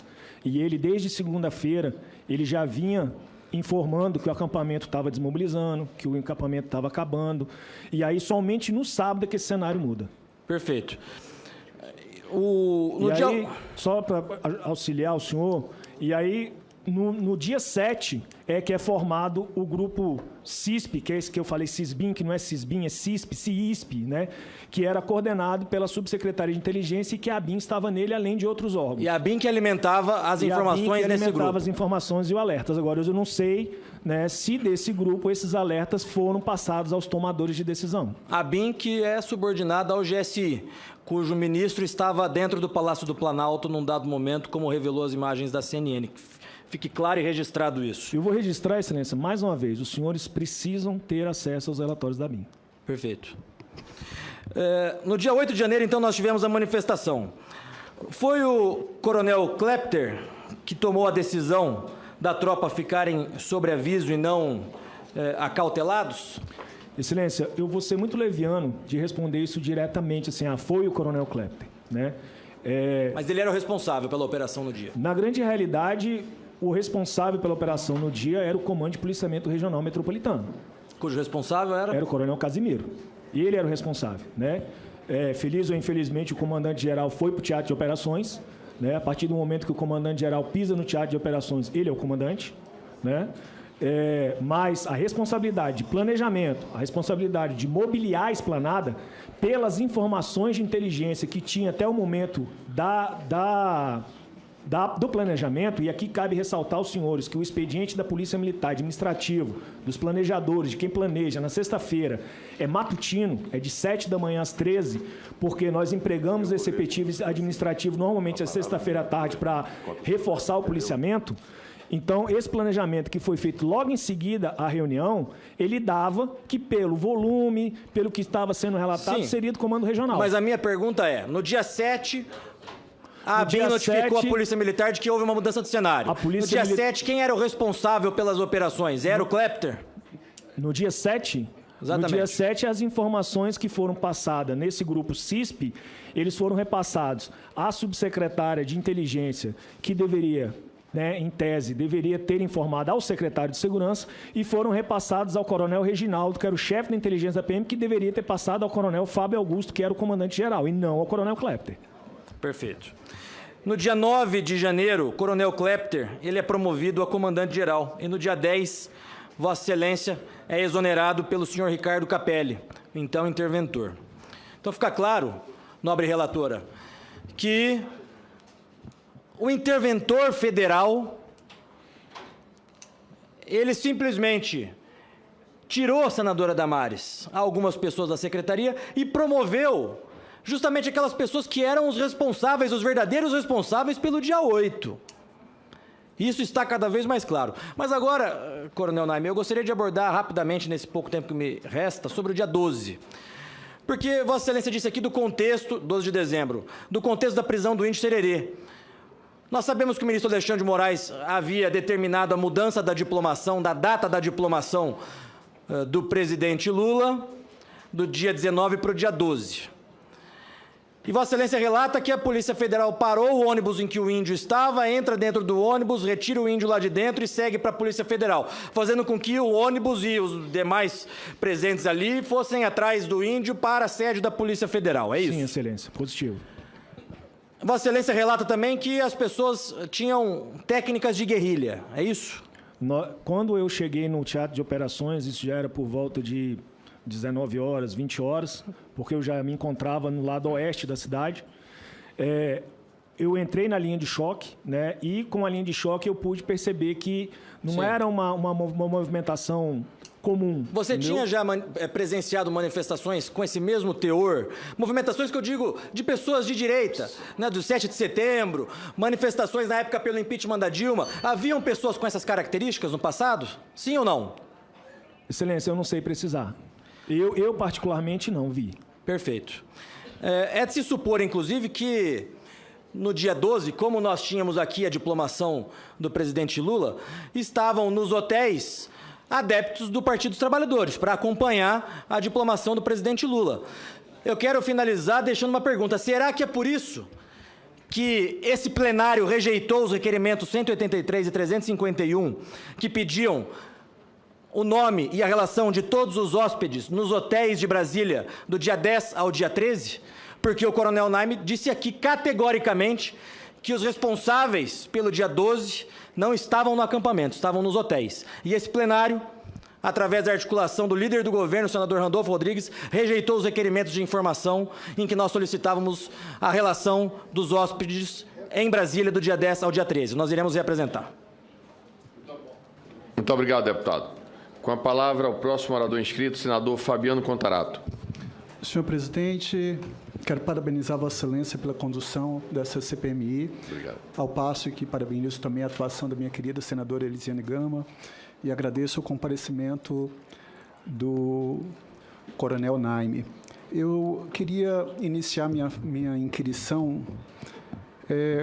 E ele, desde segunda-feira, ele já vinha informando que o acampamento estava desmobilizando, que o acampamento estava acabando. E aí, somente no sábado é que esse cenário muda. Perfeito. Só para auxiliar o senhor, e aí... No dia 7 é que é formado o grupo CISP, que é esse que eu falei, CISBIN, que não é CISBIN, é CISP, né? Que era coordenado pela Subsecretaria de Inteligência e que a ABIN estava nele, além de outros órgãos. E a ABIN que alimentava as informações desse grupo. As informações e os alertas. Agora, eu não sei, né, se desse grupo esses alertas foram passados aos tomadores de decisão. A ABIN que é subordinada ao GSI, cujo ministro estava dentro do Palácio do Planalto num dado momento, como revelou as imagens da CNN. Fique claro e registrado isso. Eu vou registrar, Excelência, mais uma vez. Os senhores precisam ter acesso aos relatórios da ABIN. Perfeito. No dia 8 de janeiro, então, nós tivemos a manifestação. Foi o coronel Klepter que tomou a decisão da tropa ficarem sob aviso e não acautelados? Excelência, eu vou ser muito leviano de responder isso diretamente, assim, foi o coronel Klepter, né? Mas ele era o responsável pela operação no dia? Na grande realidade, o responsável pela operação no dia era o Comando de Policiamento Regional Metropolitano. Cujo responsável era? Era o coronel Casimiro. E ele era o responsável, né? Feliz ou infelizmente, o comandante-geral foi para o teatro de operações, né? A partir do momento que o comandante-geral pisa no teatro de operações, ele é o comandante, né? Mas a responsabilidade de planejamento, a responsabilidade de mobiliar a esplanada, pelas informações de inteligência que tinha até o momento do planejamento, e aqui cabe ressaltar aos senhores que o expediente da Polícia Militar administrativo, dos planejadores, de quem planeja, na sexta-feira, é matutino, é de 7 da manhã às 13, porque nós empregamos esse efetivo administrativo normalmente às sexta-feira à tarde para reforçar o policiamento. Então, esse planejamento que foi feito logo em seguida à reunião, ele dava que pelo volume, pelo que estava sendo relatado, Sim. seria do Comando Regional. Mas a minha pergunta é, no dia 7, a ABIN dia notificou 7, a Polícia Militar de que houve uma mudança de cenário. A Polícia No dia Mili- 7, quem era o responsável pelas operações? Era o Klepter? No dia 7, Exatamente. no dia 7, as informações que foram passadas nesse grupo CISP, eles foram repassados à subsecretária de inteligência, que deveria, né, em tese, deveria ter informado ao secretário de segurança, e foram repassados ao coronel Reginaldo, que era o chefe da inteligência da PM, que deveria ter passado ao coronel Fábio Augusto, que era o comandante-geral, e não ao coronel Klepter. Perfeito. No dia 9 de janeiro, o coronel Klepter, ele é promovido a comandante-geral. E no dia 10, Vossa Excelência é exonerado pelo senhor Ricardo Capelli, então interventor. Então fica claro, nobre relatora, que o interventor federal, ele simplesmente tirou a senadora Damares, algumas pessoas da secretaria, e promoveu justamente aquelas pessoas que eram os responsáveis, os verdadeiros responsáveis pelo dia 8. Isso está cada vez mais claro. Mas agora, coronel Naime, eu gostaria de abordar rapidamente, nesse pouco tempo que me resta, sobre o dia 12. Porque Vossa Excelência disse aqui do contexto, 12 de dezembro, do contexto da prisão do índio Sererê. Nós sabemos que o ministro Alexandre de Moraes havia determinado a mudança da diplomação, da data da diplomação do presidente Lula, do dia 19 para o dia 12. E Vossa Excelência relata que a Polícia Federal parou o ônibus em que o índio estava, entra dentro do ônibus, retira o índio lá de dentro e segue para a Polícia Federal, fazendo com que o ônibus e os demais presentes ali fossem atrás do índio para a sede da Polícia Federal. É isso? Sim, Excelência. Positivo. Vossa Excelência relata também que as pessoas tinham técnicas de guerrilha. É isso? Quando eu cheguei no Teatro de Operações, isso já era por volta de 19 horas, 20 horas, porque eu já me encontrava no lado oeste da cidade. Eu entrei na linha de choque, né, e com a linha de choque eu pude perceber que não era uma movimentação comum. Você entendeu? tinha já presenciado manifestações com esse mesmo teor? Movimentações que eu digo de pessoas de direita, né, do 7 de setembro, manifestações na época pelo impeachment da Dilma. Haviam pessoas com essas características no passado? Sim ou não? Excelência, eu não sei precisar. Eu particularmente não vi. Perfeito. É de se supor, inclusive, que no dia 12, como nós tínhamos aqui a diplomação do presidente Lula, estavam nos hotéis adeptos do Partido dos Trabalhadores para acompanhar a diplomação do presidente Lula. Eu quero finalizar deixando uma pergunta. Será que é por isso que esse plenário rejeitou os requerimentos 183 e 351 que pediam o nome e a relação de todos os hóspedes nos hotéis de Brasília do dia 10 ao dia 13? Porque o coronel Naime disse aqui categoricamente que os responsáveis pelo dia 12 não estavam no acampamento, estavam nos hotéis. E esse plenário, através da articulação do líder do governo, o senador Randolfo Rodrigues, rejeitou os requerimentos de informação em que nós solicitávamos a relação dos hóspedes em Brasília do dia 10 ao dia 13. Nós iremos reapresentar. Muito obrigado, deputado. Com a palavra, o próximo orador inscrito, senador Fabiano Contarato. Senhor presidente, quero parabenizar Vossa Excelência pela condução dessa CPMI. Obrigado. Ao passo que parabenizo também a atuação da minha querida senadora Elisiane Gama e agradeço o comparecimento do coronel Naime. Eu queria iniciar minha inquirição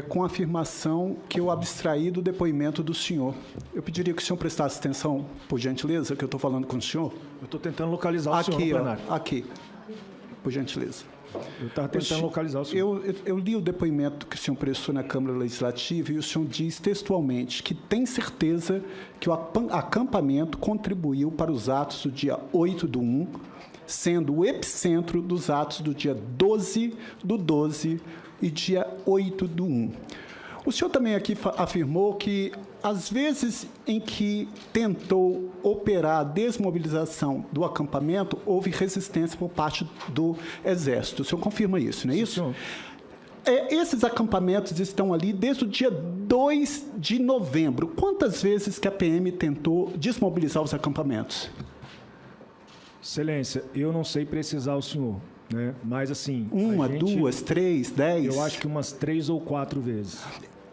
com a afirmação que eu abstraí do depoimento do senhor. Eu pediria que o senhor prestasse atenção, por gentileza, que eu estou falando com o senhor. Eu estou tentando localizar o senhor no plenário. Aqui, por gentileza. Eu estava tentando localizar o senhor. Eu li o depoimento que o senhor prestou na Câmara Legislativa e o senhor diz textualmente que tem certeza que o acampamento contribuiu para os atos do dia 8/1, sendo o epicentro dos atos do dia 12/12 e dia 8/1. O senhor também aqui afirmou que, às vezes em que tentou operar a desmobilização do acampamento, houve resistência por parte do Exército. O senhor confirma isso, não é isso? Senhor. Esses acampamentos estão ali desde o dia 2 de novembro. Quantas vezes que a PM tentou desmobilizar os acampamentos? Excelência, eu não sei precisar o senhor, né? Mas assim... Uma, duas, 3, 10? Eu acho que umas 3 ou 4 vezes.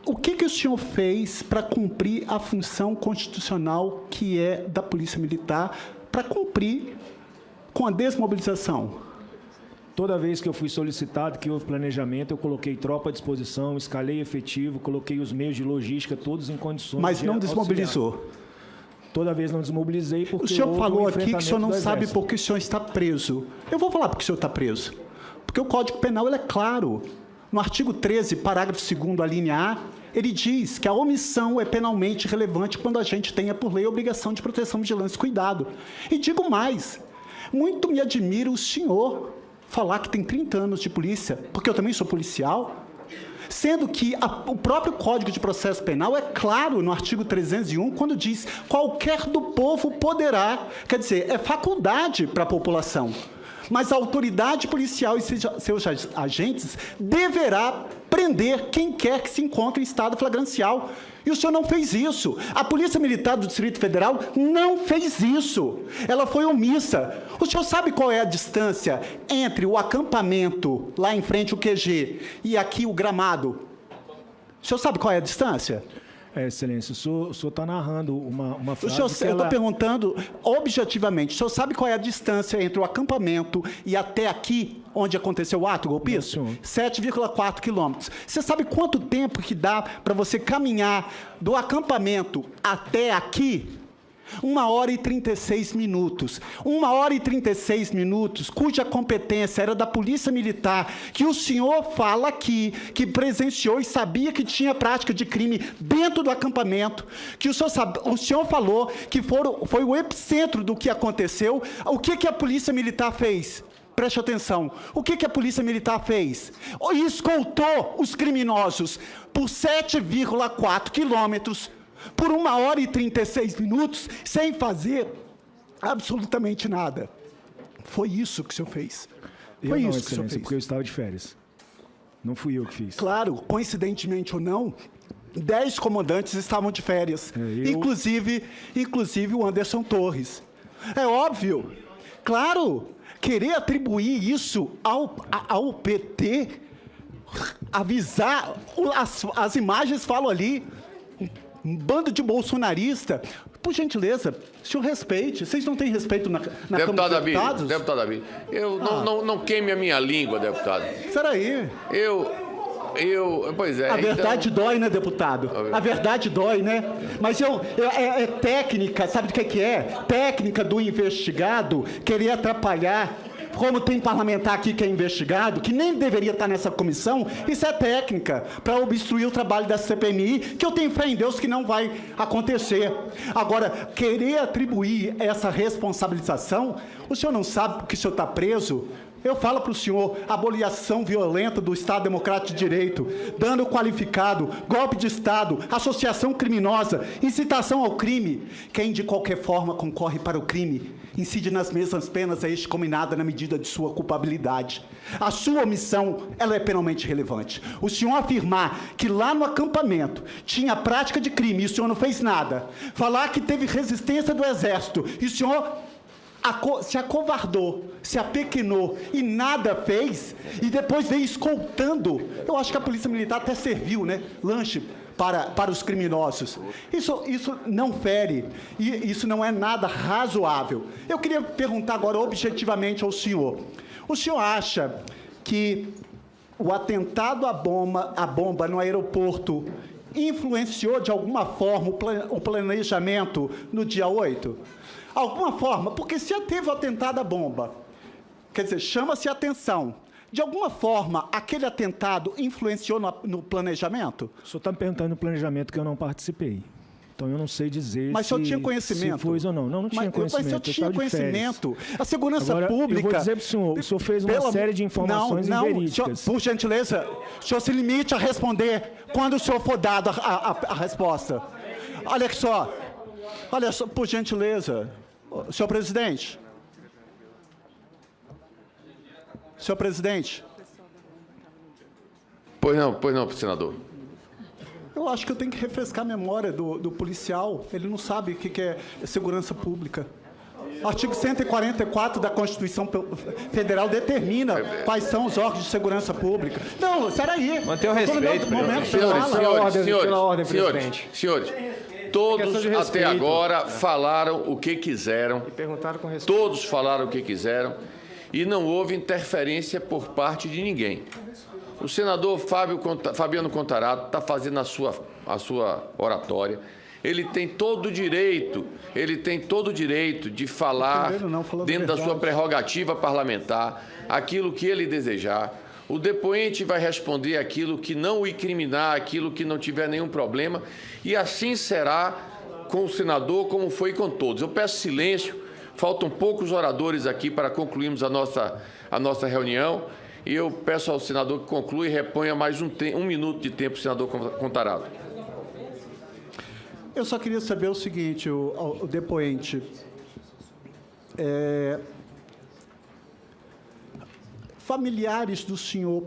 o que o senhor fez para cumprir a função constitucional que é da Polícia Militar, para cumprir com a desmobilização? Toda vez que eu fui solicitado, que houve planejamento, eu coloquei tropa à disposição, escalei efetivo, coloquei os meios de logística todos em condições Mas de não auxiliar. desmobilizou. Toda vez não desmobilizei porque O senhor houve falou um aqui que o senhor enfrentamento não do sabe Exército. por que o senhor está preso. Eu vou falar por que o senhor está preso. Porque o Código Penal ele é claro. No artigo 13, parágrafo 2º, a linha A, ele diz que a omissão é penalmente relevante quando a gente tenha por lei a obrigação de proteção, vigilância e cuidado. E digo mais, muito me admira o senhor falar que tem 30 anos de polícia, porque eu também sou policial, sendo que o próprio Código de Processo Penal é claro no artigo 301, quando diz qualquer do povo poderá, quer dizer, é faculdade para a população. Mas a autoridade policial e seus agentes deverá prender quem quer que se encontre em estado flagrancial. E o senhor não fez isso. A Polícia Militar do Distrito Federal não fez isso. Ela foi omissa. O senhor sabe qual é a distância entre o acampamento, lá em frente o QG, e aqui o gramado? O senhor sabe qual é a distância? Excelência, o senhor está narrando uma frase Eu estou perguntando objetivamente, o senhor sabe qual é a distância entre o acampamento e até aqui, onde aconteceu o ato golpista? 7,4 quilômetros. Você sabe quanto tempo que dá para você caminhar do acampamento até aqui? 1h36 minutos. 1h36 minutos, cuja competência era da Polícia Militar, que o senhor fala aqui, que presenciou e sabia que tinha prática de crime dentro do acampamento, que o senhor falou que foi o epicentro do que aconteceu. O que a Polícia Militar fez? Preste atenção. O que a Polícia Militar fez? Escoltou os criminosos por 7,4 quilômetros, por 1h36 minutos, sem fazer absolutamente nada. Foi isso que o senhor fez. Foi isso que o senhor fez. Porque eu estava de férias. Não fui eu que fiz. Claro, coincidentemente ou não, 10 comandantes estavam de férias. Inclusive o Anderson Torres. É óbvio. Claro, querer atribuir isso ao PT, avisar, as imagens falam ali, um bando de bolsonarista. Por gentileza, senhor respeite. Vocês não têm respeito na Câmara dos Deputados? Deputado Abílio, não queime a minha língua, deputado. Espera aí. Pois é. A verdade dói, né, deputado? A verdade dói, né? Mas é técnica, sabe do que é? Técnica do investigado querer atrapalhar. Como tem parlamentar aqui que é investigado, que nem deveria estar nessa comissão, isso é técnica para obstruir o trabalho da CPMI, que eu tenho fé em Deus que não vai acontecer. Agora, querer atribuir essa responsabilização, o senhor não sabe porque o senhor está preso? Eu falo para o senhor, abolição violenta do Estado Democrático de Direito, dano qualificado, golpe de Estado, associação criminosa, incitação ao crime. Quem de qualquer forma concorre para o crime, incide nas mesmas penas a este combinada na medida de sua culpabilidade. A sua omissão, ela é penalmente relevante. O senhor afirmar que lá no acampamento tinha prática de crime e o senhor não fez nada, falar que teve resistência do Exército e o senhor se acovardou, se apequenou e nada fez, e depois veio escoltando. Eu acho que a Polícia Militar até serviu, né? Lanche para os criminosos. Isso não fere, e isso não é nada razoável. Eu queria perguntar agora objetivamente ao senhor. O senhor acha que o atentado à bomba no aeroporto influenciou de alguma forma o planejamento no dia 8? Alguma forma, porque se teve o atentado à bomba, quer dizer, chama-se atenção. De alguma forma, aquele atentado influenciou no planejamento? O senhor está me perguntando no planejamento que eu não participei. Então, eu não sei dizer mas o senhor tinha conhecimento? Se foi ou não. Não tinha conhecimento. Mas o senhor tinha conhecimento. A segurança Agora, pública... eu vou dizer para o senhor fez uma série de informações inverídicas. Senhor, por gentileza, o senhor se limite a responder quando o senhor for dado a resposta. Olha só, por gentileza. Senhor presidente. Senhor presidente. Pois não, senador. Eu acho que eu tenho que refrescar a memória do policial. Ele não sabe o que é segurança pública. O artigo 144 da Constituição Federal determina quais são os órgãos de segurança pública. Não, peraí. Mantenha o respeito, Senhores, todos até agora falaram o que quiseram. Todos falaram o que quiseram e não houve interferência por parte de ninguém. O senador Fabiano Contarato está fazendo a sua oratória. Ele tem todo o direito de falar dentro da sua prerrogativa parlamentar aquilo que ele desejar. O depoente vai responder aquilo que não o incriminar, aquilo que não tiver nenhum problema, e assim será com o senador como foi com todos. Eu peço silêncio, faltam poucos oradores aqui para concluirmos a nossa reunião, e eu peço ao senador que conclua e reponha mais um minuto de tempo, senador Contarato. Eu só queria saber o seguinte, o depoente. Familiares do senhor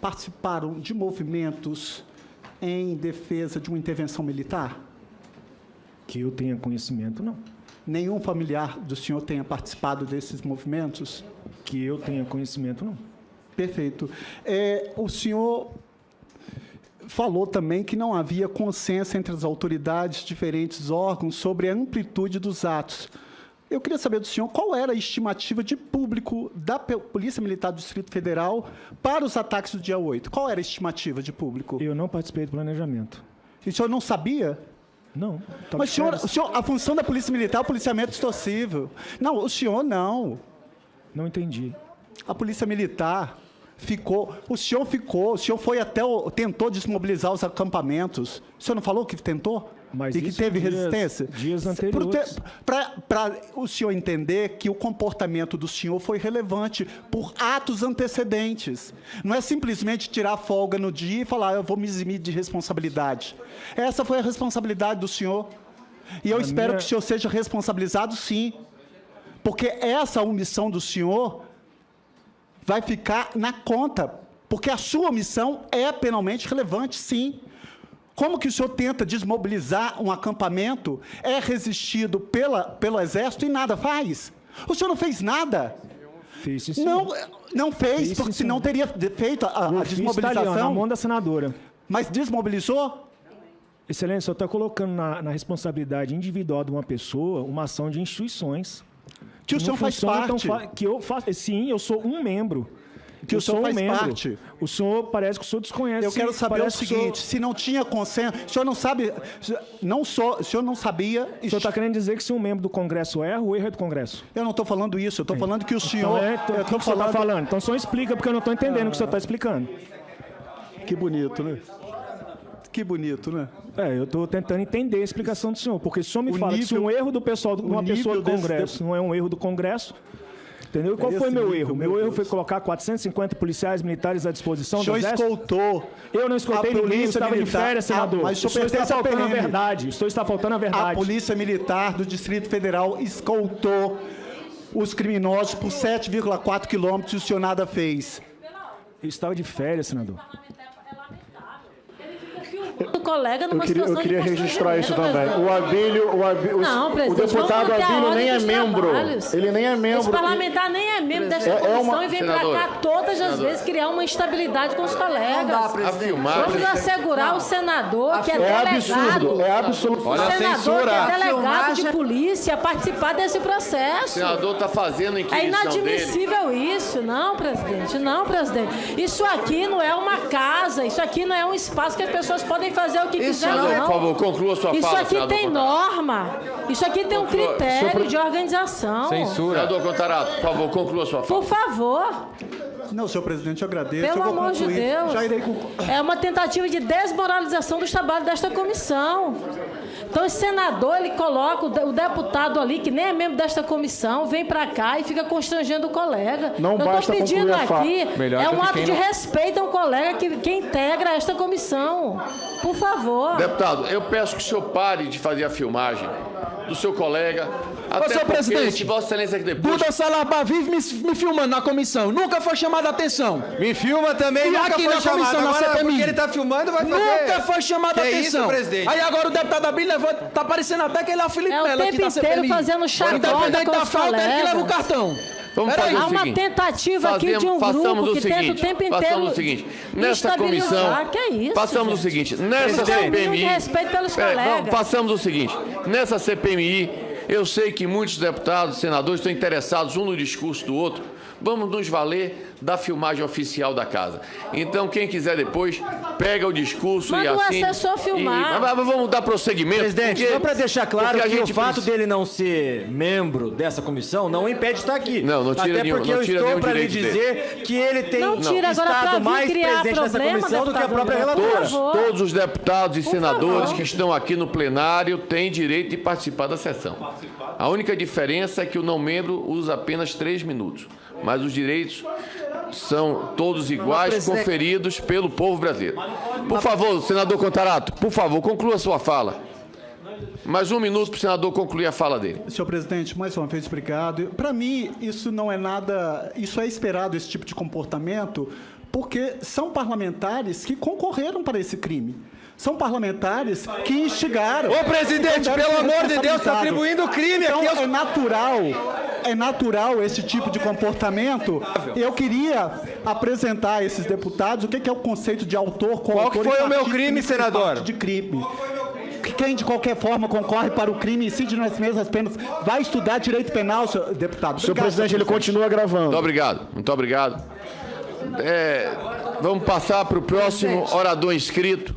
participaram de movimentos em defesa de uma intervenção militar? Que eu tenha conhecimento, não. Nenhum familiar do senhor tenha participado desses movimentos? Que eu tenha conhecimento, não. Perfeito. O senhor falou também que não havia consenso entre as autoridades, diferentes órgãos, sobre a amplitude dos atos. Eu queria saber do senhor qual era a estimativa de público da Polícia Militar do Distrito Federal para os ataques do dia 8. Qual era a estimativa de público? Eu não participei do planejamento. E o senhor não sabia? Não. Mas, senhor, a função da Polícia Militar é o policiamento extorsivo. Não, o senhor não. Não entendi. A Polícia Militar o senhor foi até tentou desmobilizar os acampamentos. O senhor não falou que tentou? Mas e que teve resistência? Dias anteriores. Para o senhor entender que o comportamento do senhor foi relevante por atos antecedentes. Não é simplesmente tirar folga no dia e falar, eu vou me eximir de responsabilidade. Essa foi a responsabilidade do senhor. E eu espero que o senhor seja responsabilizado, sim. Porque essa omissão do senhor vai ficar na conta. Porque a sua omissão é penalmente relevante, sim. Como que o senhor tenta desmobilizar um acampamento, é resistido pelo Exército e nada faz? O senhor não fez nada. Fiz, sim, não fez, porque senão teria feito a desmobilização. Na mão da senadora. Mas desmobilizou? Excelência, o senhor está colocando na responsabilidade individual de uma pessoa uma ação de instituições. Que o senhor faz parte. Sim, eu sou um membro. Que o senhor faz parte. O senhor parece que o senhor desconhece. Eu quero saber o seguinte, se não tinha consenso, o senhor não sabe, o senhor não sabia... O senhor está querendo dizer que se um membro do Congresso erra, o erro é do Congresso? Eu não estou falando isso, eu estou falando que o senhor... Então, o que o senhor está falando? Então o senhor explica, porque eu não estou entendendo o que o senhor está explicando. Que bonito, né? Que bonito, né? Eu estou tentando entender a explicação do senhor, porque se o senhor me fala que se um erro do pessoal, de uma pessoa do Congresso não é um erro do Congresso, entendeu? Qual foi meu erro? Meu erro foi colocar 450 policiais militares à disposição do Exército. O senhor escoltou. Eu não escoltei ninguém, eu estava de férias, senador. Mas o senhor está faltando a verdade. O senhor está faltando a verdade. A Polícia Militar do Distrito Federal escoltou os criminosos por 7,4 quilômetros e o senhor nada fez. Eu estava de férias, senador. O colega numa eu queria registrar isso também. O deputado Abílio Abílio nem é membro. Ele nem é membro. Esse parlamentar nem é membro desta comissão e vem para cá todas as vezes criar uma instabilidade com os colegas. Vamos assegurar o senador que é delegado. É absurdo. O senador que é delegado de polícia a participar desse processo. O senador está fazendo a inquisição dele. É inadmissível isso. Não, presidente. Não, presidente. Isso aqui não é uma casa. Isso aqui não é um espaço que as pessoas podem fazer o que quiser, não. Por favor, conclua sua fala. Isso aqui tem norma. Isso aqui tem um critério de organização. Censura. Senador Contarato, por favor, conclua sua fala. Por favor. Não, senhor presidente, eu agradeço. Pelo amor de Deus. Já irei É uma tentativa de desmoralização do trabalho desta comissão. Então, esse senador, ele coloca o deputado ali, que nem é membro desta comissão, vem para cá e fica constrangendo o colega. Não eu basta estou pedindo aqui, é um ato de respeito ao colega que integra esta comissão. Por favor. Deputado, eu peço que o senhor pare de fazer a filmagem do seu colega. Até senhor presidente, se Vossa Excelência aqui depois... Duda Salabá vive me filmando na comissão. Nunca foi chamada a atenção. Me filma também, nunca foi chamada na CPMI. Porque ele está filmando, vai fazer... Nunca foi chamada a atenção. Isso, presidente? Aí agora o deputado Abílio levanta. Tá parecendo até que ele é o Felipe É o Melo aqui tempo da inteiro CPMI. fazendo chacota Independente com da os falta, ele que leva o colegas. cartão. Vamos fazer Há o uma seguinte. tentativa aqui de um Façamos grupo o que tenta o seguinte, tempo inteiro façamos o seguinte, nessa comissão, estabilizar. Que é isso, façamos gente? o seguinte, nessa Isso é um mínimo de CPMI, respeito pelos Peraí, colegas. façamos o seguinte, nessa CPMI, eu sei que muitos deputados, senadores estão interessados um no discurso do outro, vamos nos valer da filmagem oficial da casa. Então, quem quiser depois, pega o discurso Manda e o assim... assessor filmar. Mas vamos dar prosseguimento. Presidente, só para deixar claro porque a que o gente fato precisa- dele não ser membro dessa comissão não impede de estar aqui. Não tira Até nenhum- porque não eu tira estou nenhum para lhe direito dizer que ele tem Não tira agora pra estado vir mais criar presente nessa problema, comissão do que a deputado própria André. relatora. Por favor. Todos os deputados e Por senadores favor. que estão aqui no plenário têm direito de participar da sessão. A única diferença é que o não membro usa apenas 3 minutos, mas os direitos são todos iguais, presidente- conferidos pelo povo brasileiro. Por favor, senador Contarato, por favor, conclua a sua fala. Mais 1 minuto para o senador concluir a fala dele. Senhor presidente, mais uma vez obrigado. Para mim, isso não é nada... Isso é esperado, esse tipo de comportamento, porque são parlamentares que concorreram para esse crime. São parlamentares que instigaram. Ô, presidente, Então, deve pelo ser amor de Deus, está responsabilizado. atribuindo crime Então, aqui aos... é natural esse tipo de comportamento. Eu queria apresentar a esses deputados o que é o conceito de autor, Qual que coautor e foi o meu partícipe crime, nesse senador? parte de crime. Quem, de qualquer forma, concorre para o crime e incide nas mesmas penas, vai estudar direito penal, senhor deputado. Senhor Obrigado, presidente, ele continua gravando. Muito obrigado, muito obrigado. Vamos passar para o próximo orador inscrito,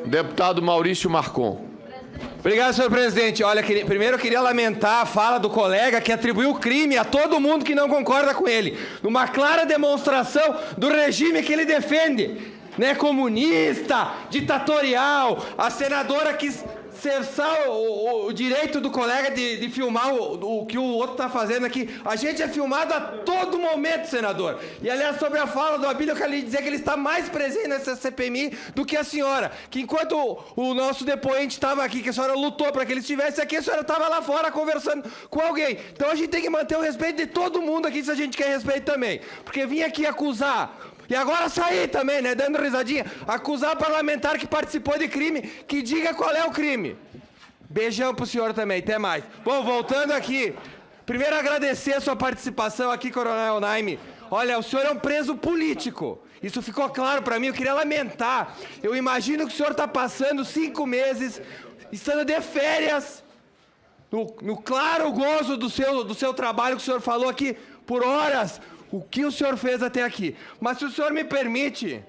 deputado Maurício Marcon. Obrigado, senhor presidente. Olha, primeiro eu queria lamentar a fala do colega que atribuiu crime a todo mundo que não concorda com ele, numa clara demonstração do regime que ele defende, né? Comunista, ditatorial. A senadora quis cerçar o direito do colega de filmar o que o outro está fazendo aqui. A gente é filmado a todo momento, senador. E, aliás, sobre a fala do Abílio, eu quero lhe dizer que ele está mais presente nessa CPMI do que a senhora. Que enquanto o nosso depoente estava aqui, que a senhora lutou para que ele estivesse aqui, a senhora estava lá fora conversando com alguém. Então, a gente tem que manter o respeito de todo mundo aqui, se a gente quer respeito também. Porque vir aqui acusar... E agora sair também, né, dando risadinha, acusar parlamentar que participou de crime, que diga qual é o crime. Beijão pro senhor também, até mais. Bom, voltando aqui, primeiro agradecer a sua participação aqui, Coronel Naime. Olha, o senhor é um preso político. Isso ficou claro para mim, eu queria lamentar. Eu imagino que o senhor está passando 5 meses, estando de férias, no claro gozo do seu trabalho que o senhor falou aqui por horas, o que o senhor fez até aqui. Mas se o senhor me permite,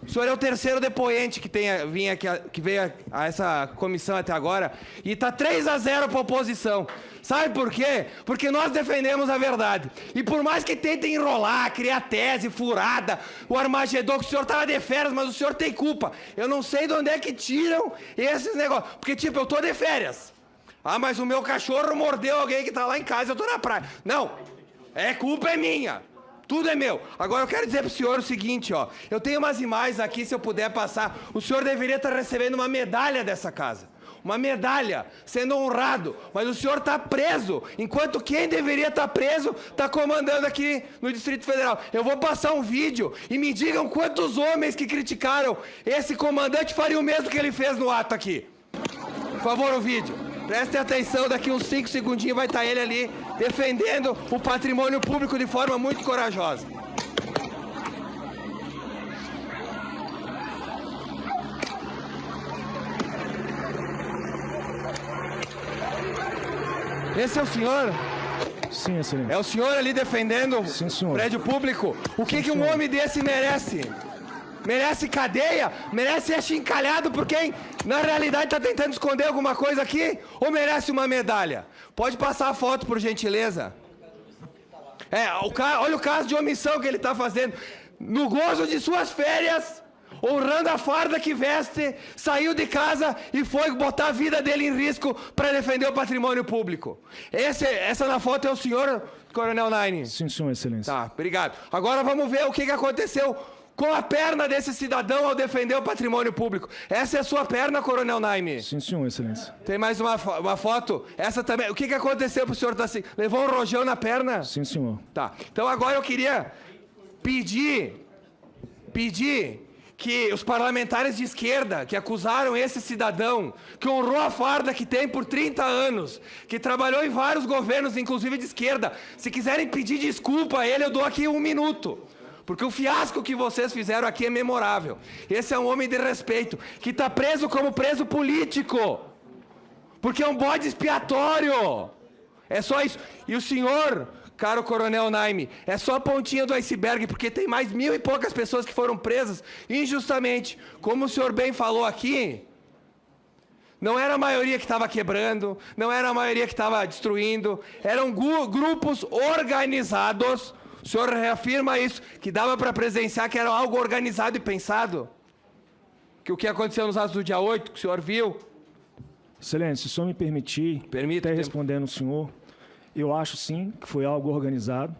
o senhor é o terceiro depoente que veio a essa comissão até agora, e está 3-0 para a oposição. Sabe por quê? Porque nós defendemos a verdade. E por mais que tentem enrolar, criar tese furada, o Armagedon, que o senhor estava de férias, mas o senhor tem culpa. Eu não sei de onde é que tiram esses negócios. Porque, tipo, eu tô de férias. Ah, mas o meu cachorro mordeu alguém que está lá em casa, eu tô na praia. Não, culpa é minha. Tudo é meu. Agora eu quero dizer pro senhor o seguinte, ó. Eu tenho umas imagens aqui, se eu puder passar. O senhor deveria estar recebendo uma medalha dessa casa. Uma medalha, sendo honrado. Mas o senhor está preso, enquanto quem deveria estar preso está comandando aqui no Distrito Federal. Eu vou passar um vídeo e me digam quantos homens que criticaram esse comandante fariam o mesmo que ele fez no ato aqui. Por favor, o vídeo. Prestem atenção, daqui uns 5 segundinhos vai estar ele ali defendendo o patrimônio público de forma muito corajosa. Esse é o senhor? Sim, excelência. É o senhor ali defendendo Sim, senhor. o prédio público? O que, Sim, que um senhor. homem desse merece? Merece cadeia? Merece ser achincalhado por quem, na realidade, está tentando esconder alguma coisa aqui? Ou merece uma medalha? Pode passar a foto, por gentileza? Olha o caso de omissão que ele está fazendo. No gozo de suas férias, honrando a farda que veste, saiu de casa e foi botar a vida dele em risco para defender o patrimônio público. Essa na foto é o senhor, Coronel Naime? Sim, senhor, excelência. Tá, obrigado. Agora vamos ver o que aconteceu com a perna desse cidadão ao defender o patrimônio público. Essa é a sua perna, Coronel Naime? Sim, senhor, excelência. Tem mais uma foto? Essa também. O que aconteceu pro senhor? Levou um rojão na perna? Sim, senhor. Tá. Então agora eu queria pedir que os parlamentares de esquerda que acusaram esse cidadão, que honrou a farda que tem por 30 anos, que trabalhou em vários governos, inclusive de esquerda, se quiserem pedir desculpa a ele, eu dou aqui 1 minuto. Porque o fiasco que vocês fizeram aqui é memorável. Esse é um homem de respeito, que está preso como preso político, porque é um bode expiatório. É só isso. E o senhor, caro coronel Naime, é só a pontinha do iceberg, porque tem mais 1.000 e poucas pessoas que foram presas injustamente. Como o senhor bem falou aqui, não era a maioria que estava quebrando, não era a maioria que estava destruindo, eram grupos organizados. O senhor reafirma isso, que dava para presenciar que era algo organizado e pensado? Que o que aconteceu nos atos do dia 8, que o senhor viu? Excelência, se o senhor me permitir, até respondendo o senhor, eu acho sim que foi algo organizado,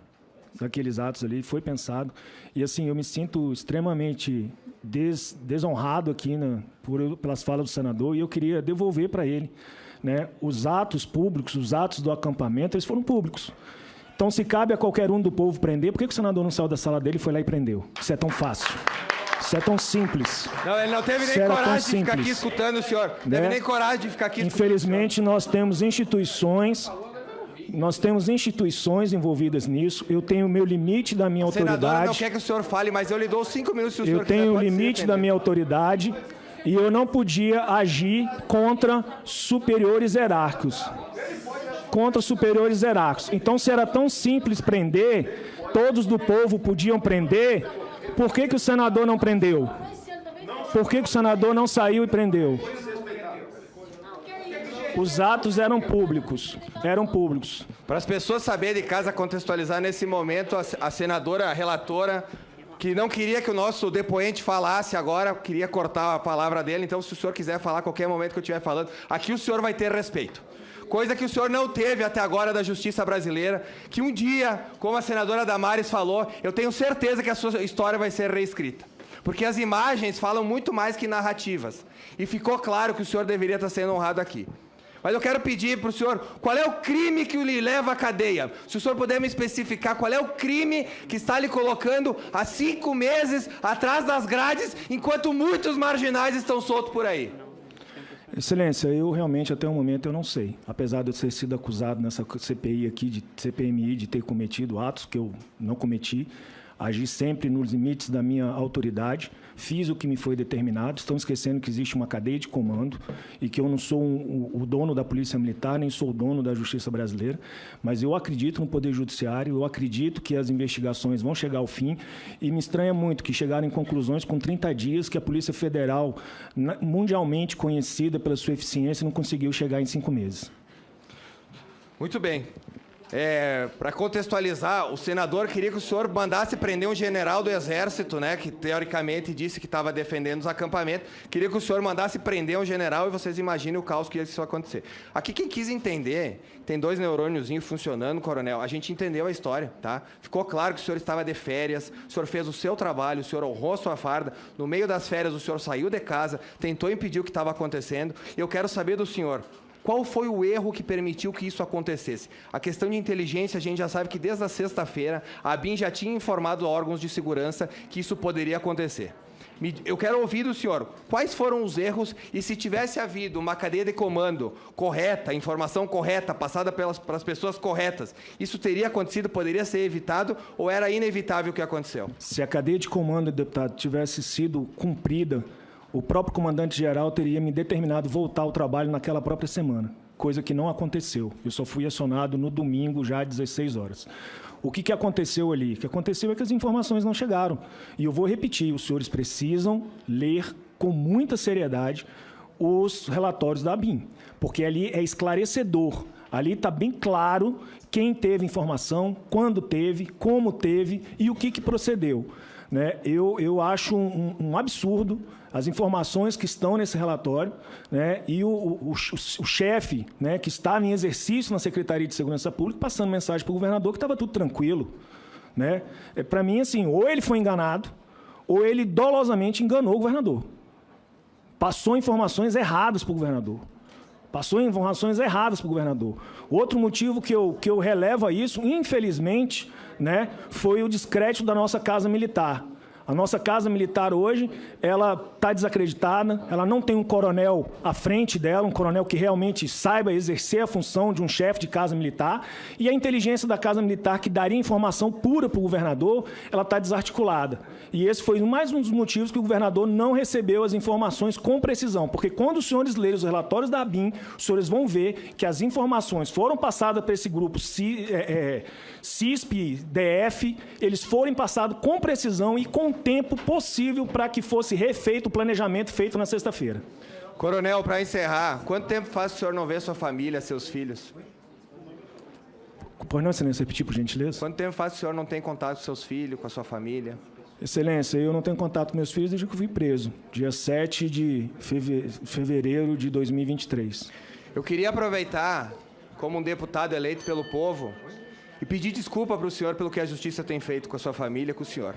daqueles atos ali, foi pensado. E assim, eu me sinto extremamente desonrado aqui pelas falas do senador, e eu queria devolver para ele, né, os atos públicos, os atos do acampamento, eles foram públicos. Então, se cabe a qualquer um do povo prender, por que o senador não saiu da sala dele e foi lá e prendeu? Isso é tão fácil. Isso é tão simples. Não, ele não teve nem coragem de ficar aqui escutando o senhor. Não teve nem coragem de ficar aqui escutando. Infelizmente, nós temos instituições envolvidas nisso. Eu tenho o meu limite da minha autoridade. O senador não quer que o senhor fale, mas eu lhe dou 5 minutos se o senhor quiser. Eu tenho o limite da minha autoridade e eu não podia agir contra superiores hierárquicos. Então, se era tão simples prender, todos do povo podiam prender, por que o senador não prendeu? Por que o senador não saiu e prendeu? Os atos eram públicos. Para as pessoas saberem de casa, contextualizar nesse momento, a senadora, a relatora, que não queria que o nosso depoente falasse agora, queria cortar a palavra dele, então se o senhor quiser falar a qualquer momento que eu estiver falando, aqui o senhor vai ter respeito. Coisa que o senhor não teve até agora da justiça brasileira, que um dia, como a senadora Damares falou, eu tenho certeza que a sua história vai ser reescrita. Porque as imagens falam muito mais que narrativas. E ficou claro que o senhor deveria estar sendo honrado aqui. Mas eu quero pedir para o senhor, qual é o crime que lhe leva à cadeia? Se o senhor puder me especificar qual é o crime que está lhe colocando há 5 meses atrás das grades, enquanto muitos marginais estão soltos por aí. Excelência, eu realmente, até o momento, eu não sei. Apesar de eu ter sido acusado nessa CPI aqui, CPMI, de ter cometido atos que eu não cometi, agi sempre nos limites da minha autoridade, fiz o que me foi determinado. Estão esquecendo que existe uma cadeia de comando e que eu não sou o dono da Polícia Militar, nem sou o dono da Justiça Brasileira, mas eu acredito no Poder Judiciário, eu acredito que as investigações vão chegar ao fim e me estranha muito que chegaram em conclusões com 30 dias que a Polícia Federal, mundialmente conhecida pela sua eficiência, não conseguiu chegar em 5 meses. Muito bem. Para contextualizar, o senador queria que o senhor mandasse prender um general do Exército, né, que teoricamente disse que estava defendendo os acampamentos. Queria que o senhor mandasse prender um general e vocês imaginem o caos que ia isso acontecer. Aqui quem quis entender, tem 2 neurôniozinhos funcionando, coronel, a gente entendeu a história, tá? Ficou claro que o senhor estava de férias, o senhor fez o seu trabalho, o senhor honrou a sua farda, no meio das férias o senhor saiu de casa, tentou impedir o que estava acontecendo. Eu quero saber do senhor, qual foi o erro que permitiu que isso acontecesse? A questão de inteligência, a gente já sabe que desde a sexta-feira, a ABIN já tinha informado órgãos de segurança que isso poderia acontecer. Eu quero ouvir do senhor, quais foram os erros e se tivesse havido uma cadeia de comando correta, informação correta, passada pelas pessoas corretas, isso teria acontecido, poderia ser evitado ou era inevitável o que aconteceu? Se a cadeia de comando, deputado, tivesse sido cumprida, o próprio comandante-geral teria me determinado voltar ao trabalho naquela própria semana, coisa que não aconteceu. Eu só fui acionado no domingo, já às 16 horas. O que aconteceu ali? O que aconteceu é que as informações não chegaram. E eu vou repetir, os senhores precisam ler com muita seriedade os relatórios da ABIN, porque ali é esclarecedor. Ali está bem claro quem teve informação, quando teve, como teve e o que procedeu. Né? Eu acho um absurdo as informações que estão nesse relatório, né? E o chefe, né, que estava em exercício na Secretaria de Segurança Pública passando mensagem para o governador que estava tudo tranquilo. Né? Para mim, assim, ou ele foi enganado ou ele dolosamente enganou o governador. Passou informações erradas para o governador. Outro motivo que eu relevo a isso, infelizmente, né, foi o descrédito da nossa Casa Militar. A nossa Casa Militar hoje, ela está desacreditada, ela não tem um coronel à frente dela, um coronel que realmente saiba exercer a função de um chefe de Casa Militar, e a inteligência da Casa Militar, que daria informação pura para o governador, ela está desarticulada. E esse foi mais um dos motivos que o governador não recebeu as informações com precisão, porque quando os senhores lerem os relatórios da ABIN, os senhores vão ver que as informações foram passadas para esse grupo CISP, DF, eles foram passados com precisão e com tempo possível para que fosse refeito o planejamento feito na sexta-feira. Coronel, para encerrar, quanto tempo faz que o senhor não vê sua família, seus filhos? Pode não, Excelência, repetir, por gentileza? Quanto tempo faz que o senhor não tem contato com seus filhos, com a sua família? Excelência, eu não tenho contato com meus filhos desde que eu fui preso, dia 7 de fevereiro de 2023. Eu queria aproveitar, como um deputado eleito pelo povo, e pedir desculpa para o senhor pelo que a Justiça tem feito com a sua família, com o senhor.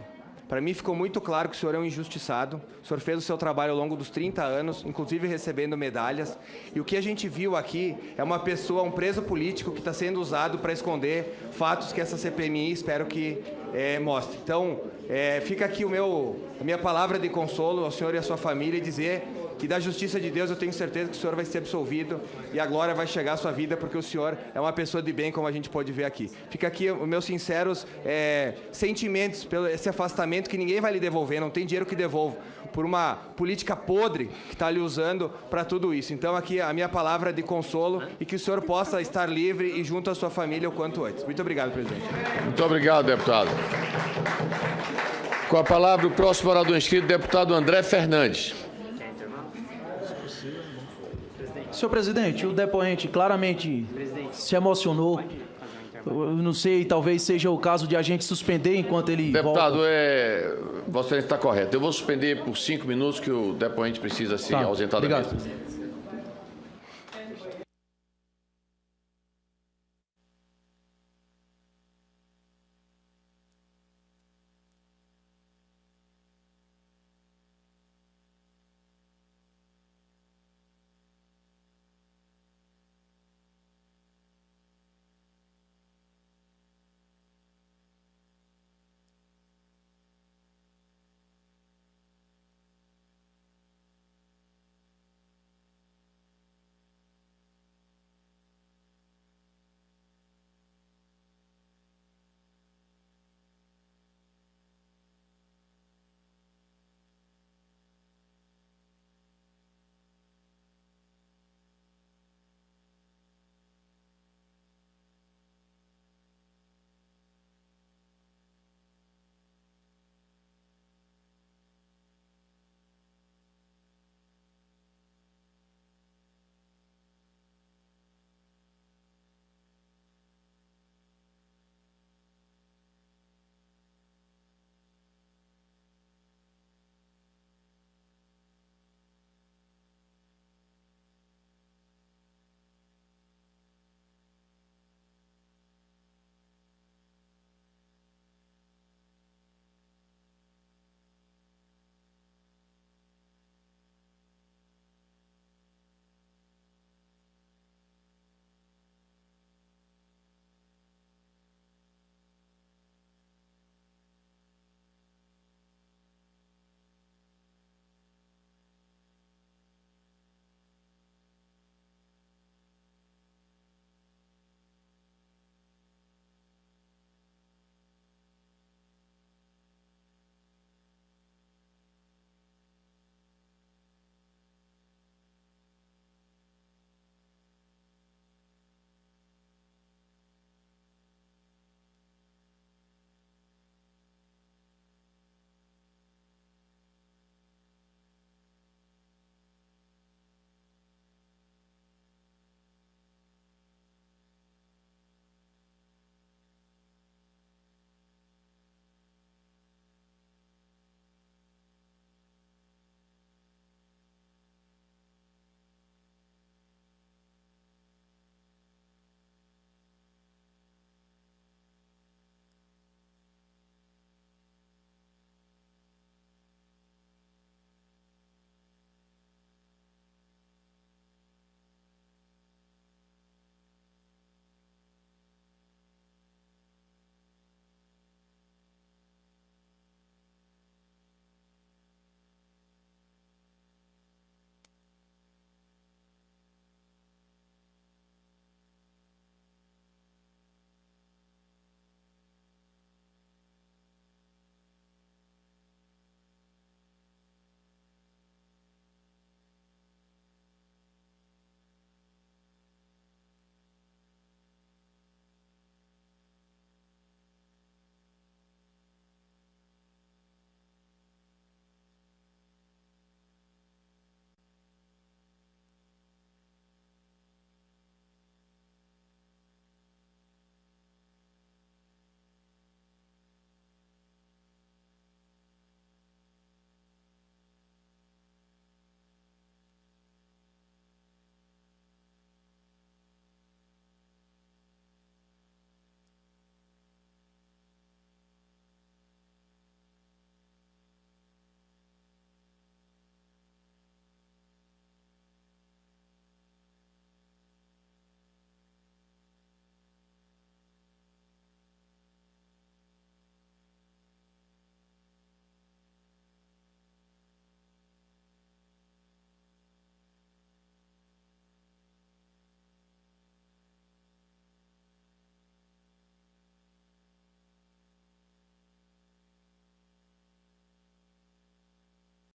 Para mim ficou muito claro que o senhor é um injustiçado, o senhor fez o seu trabalho ao longo dos 30 anos, inclusive recebendo medalhas, e o que a gente viu aqui é uma pessoa, um preso político que está sendo usado para esconder fatos que essa CPMI espero que mostre. Então, fica aqui a minha palavra de consolo ao senhor e à sua família e dizer que da justiça de Deus eu tenho certeza que o senhor vai ser absolvido e a glória vai chegar à sua vida porque o senhor é uma pessoa de bem, como a gente pode ver aqui. Fica aqui os meus sinceros sentimentos pelo esse afastamento que ninguém vai lhe devolver, não tem dinheiro que devolva, por uma política podre que está lhe usando para tudo isso. Então aqui a minha palavra de consolo e que o senhor possa estar livre e junto à sua família o quanto antes. Muito obrigado, presidente. Muito obrigado, deputado. Com a palavra o próximo orador inscrito, deputado André Fernandes. Senhor presidente, o depoente claramente se emocionou. Eu não sei, talvez seja o caso de a gente suspender enquanto ele Deputado, volta. você está correto. Eu vou suspender por 5 minutos que o depoente precisa se ausentar da mesa.